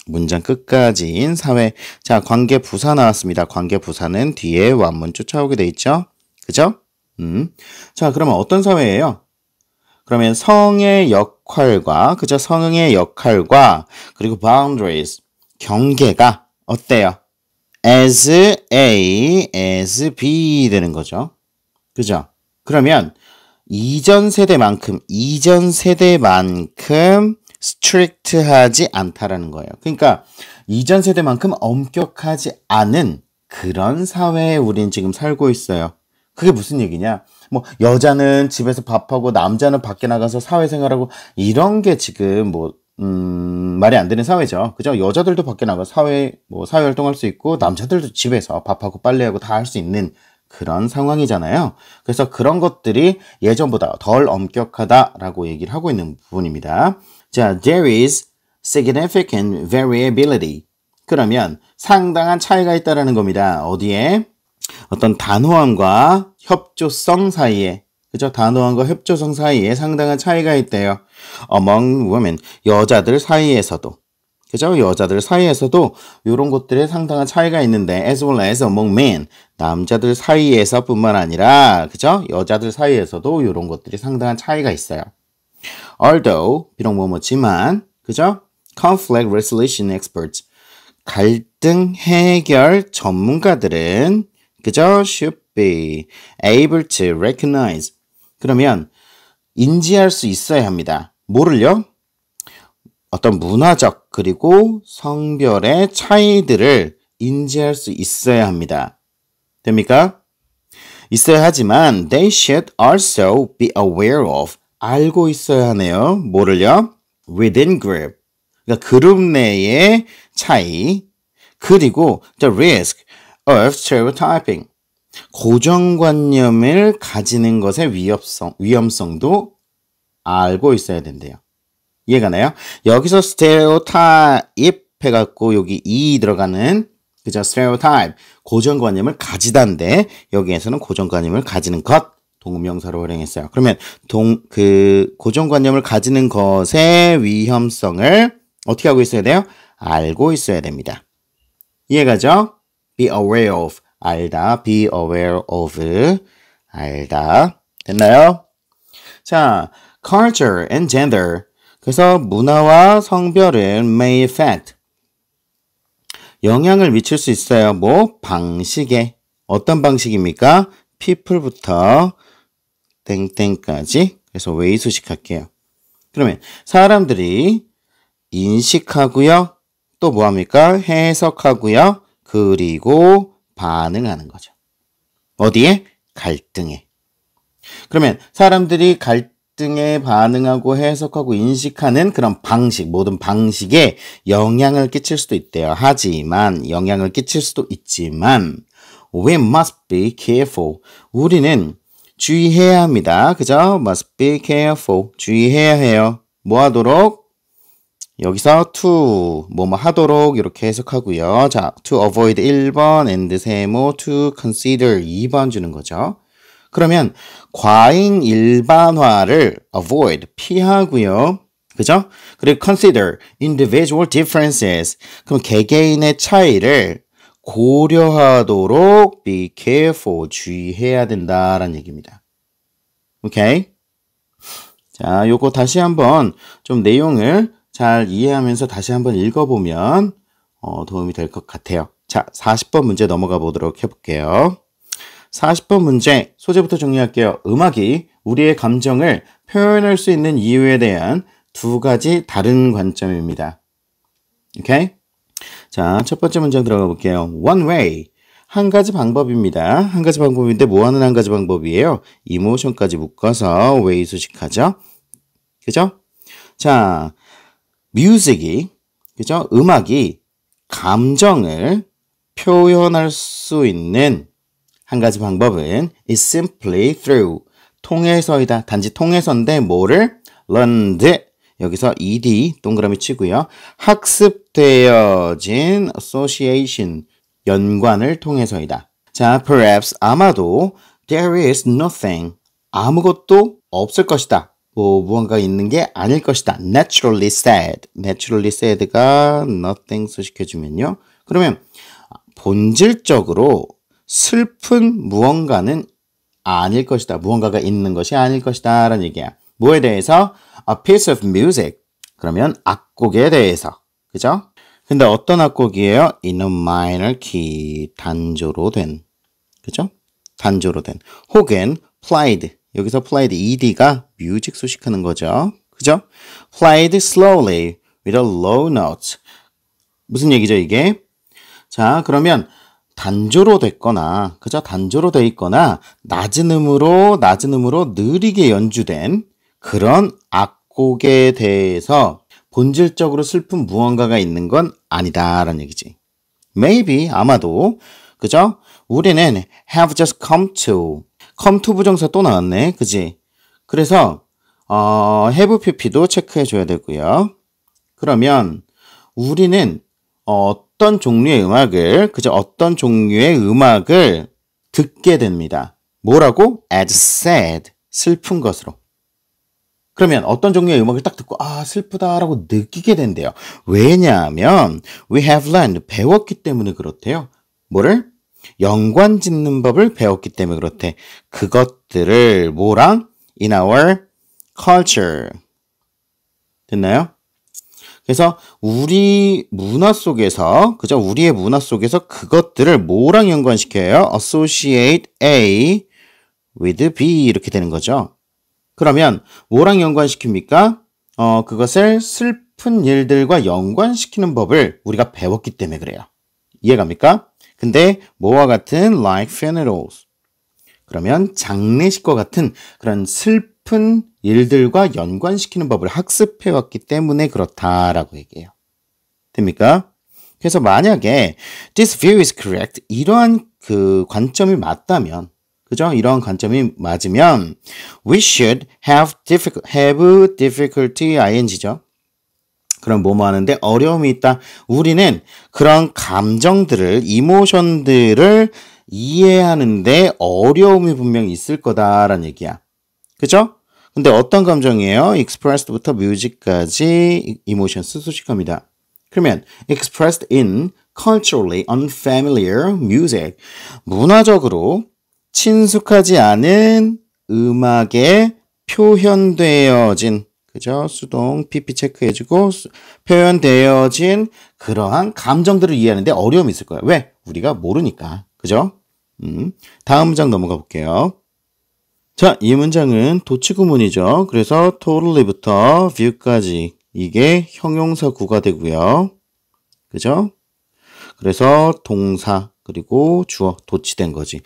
문장 끝까지인 사회. 자, 관계 부사 나왔습니다. 관계 부사는 뒤에 완문 쫓아오게 돼 있죠. 그죠? 자, 그러면 어떤 사회예요? 그러면 성의 역할과, 그죠? 성의 역할과, 그리고 boundaries, 경계가 어때요? as A, as B 되는 거죠. 그죠? 그러면 이전 세대만큼 strict하지 않다라는 거예요. 그러니까 이전 세대만큼 엄격하지 않은 그런 사회에 우린 지금 살고 있어요. 그게 무슨 얘기냐? 뭐 여자는 집에서 밥하고 남자는 밖에 나가서 사회생활하고 이런 게 지금 말이 안 되는 사회죠. 그죠? 여자들도 밖에 나가서 사회 활동할 수 있고 남자들도 집에서 밥하고 빨래하고 다 할 수 있는 그런 상황이잖아요. 그래서 그런 것들이 예전보다 덜 엄격하다라고 얘기를 하고 있는 부분입니다. 자, there is significant variability. 그러면 상당한 차이가 있다라는 겁니다. 어디에? 어떤 단호함과 협조성 사이에, 그죠? 단호함과 협조성 사이에 상당한 차이가 있대요. Among women, 여자들 사이에서도. 그죠? 여자들 사이에서도 이런 것들에 상당한 차이가 있는데 as well as among men, 남자들 사이에서 뿐만 아니라 그죠? 여자들 사이에서도 이런 것들이 상당한 차이가 있어요. Although, 비록 뭐뭐지만 그죠? Conflict resolution experts, 갈등 해결 전문가들은 그죠? should be able to recognize. 그러면 인지할 수 있어야 합니다. 뭐를요? 어떤 문화적 그리고 성별의 차이들을 인지할 수 있어야 합니다. 됩니까? 있어야 하지만 they should also be aware of. 알고 있어야 하네요. 뭐를요? within group. 그러니까 그룹 내의 차이. 그리고 the risk of stereotyping. 고정관념을 가지는 것의 위험성도 알고 있어야 된대요. 이해가나요? 여기서 stereotype 해갖고 여기 e 들어가는 그죠? stereotype 고정관념을 가지다인데 여기에서는 고정관념을 가지는 것 동명사로 활용했어요. 그러면 그 고정관념을 가지는 것의 위험성을 어떻게 하고 있어야 돼요? 알고 있어야 됩니다. 이해가죠? be aware of 알다, be aware of 알다. 됐나요? 자, culture and gender. 그래서 문화와 성별은 may affect. 영향을 미칠 수 있어요. 뭐? 방식에. 어떤 방식입니까? people부터 땡땡까지. 그래서 way 수식할게요. 그러면 사람들이 인식하고요. 또 뭐합니까? 해석하고요. 그리고 반응하는 거죠. 어디에? 갈등에. 그러면 사람들이 등에 반응하고 해석하고 인식하는 그런 방식, 모든 방식에 영향을 끼칠 수도 있대요. 하지만, 영향을 끼칠 수도 있지만, we must be careful. 우리는 주의해야 합니다. 그죠? must be careful. 주의해야 해요. 뭐 하도록? 여기서 to, 뭐뭐 하도록 이렇게 해석하고요. 자, to avoid 1번, and 세모, to consider 2번 주는 거죠. 그러면 과잉 일반화를 avoid, 피하고요. 그죠? 그리고 consider individual differences. 그럼 개개인의 차이를 고려하도록 be careful, 주의해야 된다라는 얘기입니다. 오케이? 자, 요거 다시 한번 좀 내용을 잘 이해하면서 다시 한번 읽어보면 도움이 될 것 같아요. 자, 40번 문제 넘어가 보도록 해볼게요. 40번 문제, 소재부터 정리할게요. 음악이 우리의 감정을 표현할 수 있는 이유에 대한 두 가지 다른 관점입니다. 오케이? 자, 첫 번째 문장 들어가 볼게요. One way. 한 가지 방법입니다. 한 가지 방법인데 뭐 하는 한 가지 방법이에요? 이모션까지 묶어서 way 수식하죠? 그죠? 자, music이, 그죠? 음악이 감정을 표현할 수 있는 한 가지 방법은 is simply through, 통해서이다. 단지 통해서인데 뭐를? learned, 여기서 ed 동그라미 치고요. 학습되어진 association, 연관을 통해서이다. 자, perhaps, 아마도 there is nothing, 아무것도 없을 것이다. 무언가 있는 게 아닐 것이다. naturally sad, naturally sad가 nothing 수식해주면요. 그러면 본질적으로 슬픈 무언가는 아닐 것이다. 무언가가 있는 것이 아닐 것이다. 라는 얘기야. 뭐에 대해서? A piece of music. 그러면 악곡에 대해서. 그죠? 근데 어떤 악곡이에요? In a minor key. 단조로 된. 그죠? 단조로 된. 혹은 played. 여기서 played ed가 music 수식하는 거죠. 그죠? played slowly with a low note. 무슨 얘기죠, 이게? 자, 그러면 단조로 됐거나, 그죠? 단조로 돼 있거나, 낮은 음으로 느리게 연주된 그런 악곡에 대해서 본질적으로 슬픈 무언가가 있는 건 아니다라는 얘기지. Maybe, 아마도, 그죠? 우리는 have just come to 부정사 또 나왔네. 그지? 그래서, have pp도 체크해줘야 되고요. 그러면, 우리는, 어떤 종류의 음악을, 그죠? 어떤 종류의 음악을 듣게 됩니다. 뭐라고? as sad, 슬픈 것으로. 그러면 어떤 종류의 음악을 딱 듣고 슬프다라고 느끼게 된대요. 왜냐하면 we have learned, 배웠기 때문에 그렇대요. 뭐를? 연관 짓는 법을 배웠기 때문에 그렇대. 그것들을 뭐랑? in our culture. 됐나요? 그래서 우리 문화 속에서, 그죠? 우리의 문화 속에서 그것들을 뭐랑 연관시켜요? associate A with B 이렇게 되는 거죠. 그러면 뭐랑 연관시킵니까? 그것을 슬픈 일들과 연관시키는 법을 우리가 배웠기 때문에 그래요. 이해갑니까? 근데 뭐와 같은 like funerals. 그러면 장례식과 같은 그런 슬픈 일들과 연관시키는 법을 학습해왔기 때문에 그렇다라고 얘기해요. 됩니까? 그래서 만약에 this view is correct, 이러한 그 관점이 맞다면, 그죠? 이러한 관점이 맞으면 we should have difficulty ing죠. 그럼 뭐뭐 하는데 어려움이 있다. 우리는 그런 감정들을, 이모션들을 이해하는데 어려움이 분명히 있을 거다라는 얘기야. 그죠? 근데 어떤 감정이에요? expressed부터 music까지 emotions 수식합니다. 그러면 expressed in culturally unfamiliar music. 문화적으로 친숙하지 않은 음악에 표현되어진, 그죠? 수동 PP 체크해주고 표현되어진 그러한 감정들을 이해하는데 어려움이 있을 거예요. 왜? 우리가 모르니까. 그죠? 다음 문장 넘어가 볼게요. 자, 이 문장은 도치구문이죠. 그래서 totally부터 view까지 이게 형용사 구가 되고요. 그죠? 그래서 동사 그리고 주어 도치된 거지.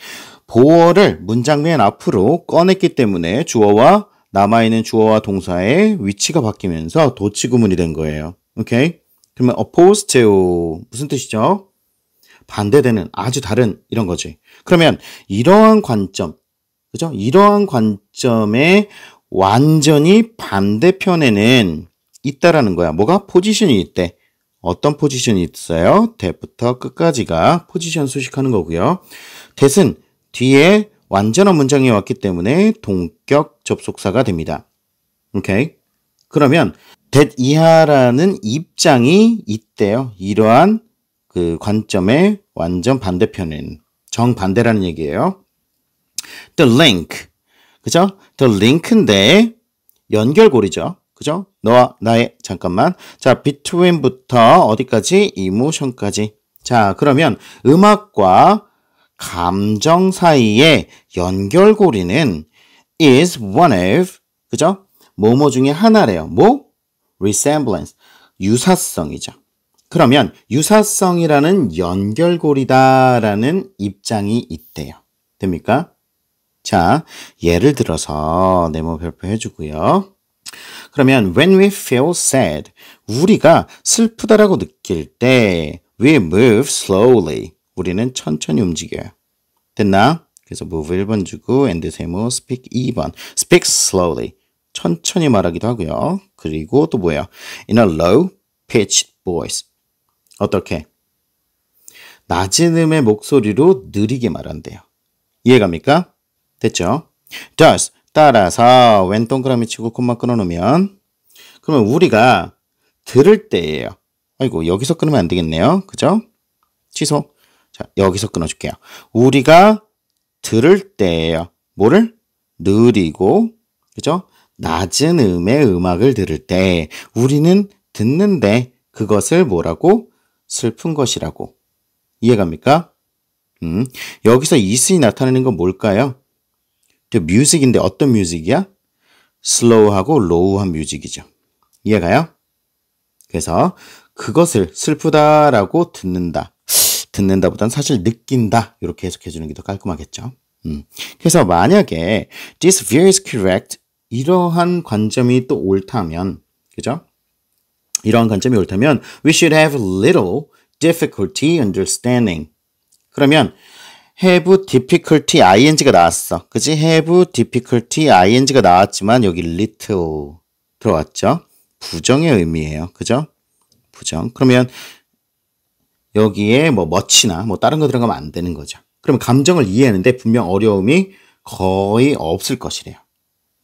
보어를 문장 맨 앞으로 꺼냈기 때문에 주어와 남아있는 주어와 동사의 위치가 바뀌면서 도치 구문이 된 거예요. 오케이? 그러면 opposed to 무슨 뜻이죠? 반대되는, 아주 다른 이런 거지. 그러면 이러한 관점, 그죠? 이러한 관점의 완전히 반대편에는 있다라는 거야. 뭐가? 포지션이 있대. 어떤 포지션이 있어요? that부터 끝까지가 포지션 수식하는 거고요. that은 뒤에 완전한 문장이 왔기 때문에 동격 접속사가 됩니다. 오케이? 그러면 that 이하라는 입장이 있대요. 이러한 그 관점의 완전 반대편은 정반대라는 얘기예요. The link, 그죠? The link인데 연결고리죠. 그죠? 너와 나의, 잠깐만. 자, between부터 어디까지? emotion까지. 자, 그러면 음악과 감정 사이의 연결고리는 is one of, 그죠? 뭐뭐 중에 하나래요. 뭐? resemblance, 유사성이죠. 그러면 유사성이라는 연결고리다라는 입장이 있대요. 됩니까? 자, 예를 들어서 네모 별표 해주고요. 그러면 when we feel sad, 우리가 슬프다라고 느낄 때 we move slowly, 우리는 천천히 움직여요. 됐나? 그래서 move 1번 주고 and 세모 speak 2번, speak slowly, 천천히 말하기도 하고요. 그리고 또 뭐예요? in a low pitched voice, 어떻게? 낮은 음의 목소리로 느리게 말한대요. 이해갑니까? 됐죠? does, 따라서 웬 동그라미 치고 콤마 끊어놓으면, 그러면 우리가 들을 때예요. 아이고, 여기서 끊으면 안 되겠네요. 그죠? 취소. 자, 여기서 끊어줄게요. 우리가 들을 때예요. 뭐를? 느리고, 그죠? 낮은 음의 음악을 들을 때 우리는 듣는데 그것을 뭐라고? 슬픈 것이라고. 이해갑니까? 여기서 is이 나타내는 건 뭘까요? 뮤직인데 어떤 뮤직이야? 슬로우하고 로우한 뮤직이죠. 이해가요? 그래서 그것을 슬프다라고 듣는다보단 사실 느낀다, 이렇게 해석해주는 게 더 깔끔하겠죠. 그래서 만약에 this view is correct, 이러한 관점이 또 옳다면, 그죠? 이러한 관점이 옳다면 we should have little difficulty understanding. 그러면 have difficulty ing가 나왔어. 그치? have difficulty ing가 나왔지만 여기 little 들어왔죠? 부정의 의미예요. 그죠? 부정. 그러면 여기에 뭐 much나 뭐 다른 거 들어가면 안 되는 거죠. 그러면 감정을 이해하는데 분명 어려움이 거의 없을 것이래요.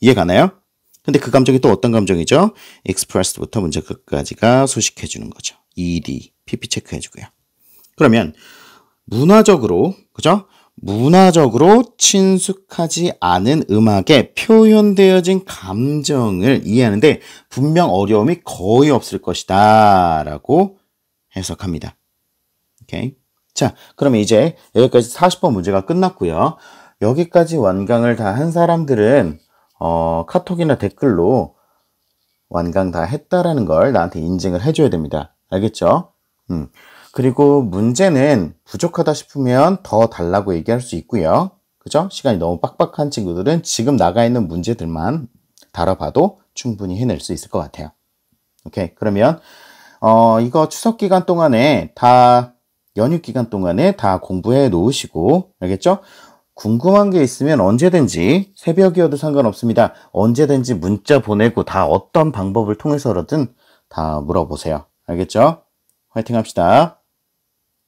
이해가나요? 근데 그 감정이 또 어떤 감정이죠? expressed부터 문제 끝까지가 수식해 주는 거죠. ed, pp 체크해 주고요. 그러면 문화적으로, 그죠? 문화적으로 친숙하지 않은 음악에 표현되어진 감정을 이해하는데 분명 어려움이 거의 없을 것이다 라고 해석합니다. 오케이. 자, 그러면 이제 여기까지 40번 문제가 끝났고요. 여기까지 완강을 다 한 사람들은 카톡이나 댓글로 완강 다 했다라는 걸 나한테 인증을 해줘야 됩니다. 알겠죠? 그리고 문제는 부족하다 싶으면 더 달라고 얘기할 수 있고요. 그죠? 시간이 너무 빡빡한 친구들은 지금 나가 있는 문제들만 다뤄봐도 충분히 해낼 수 있을 것 같아요. 오케이. 그러면 이거 추석 기간 동안에 다, 연휴 기간 동안에 다 공부해 놓으시고, 알겠죠? 궁금한 게 있으면 언제든지, 새벽이어도 상관없습니다. 언제든지 문자 보내고 다 어떤 방법을 통해서라든 다 물어보세요. 알겠죠? 화이팅 합시다.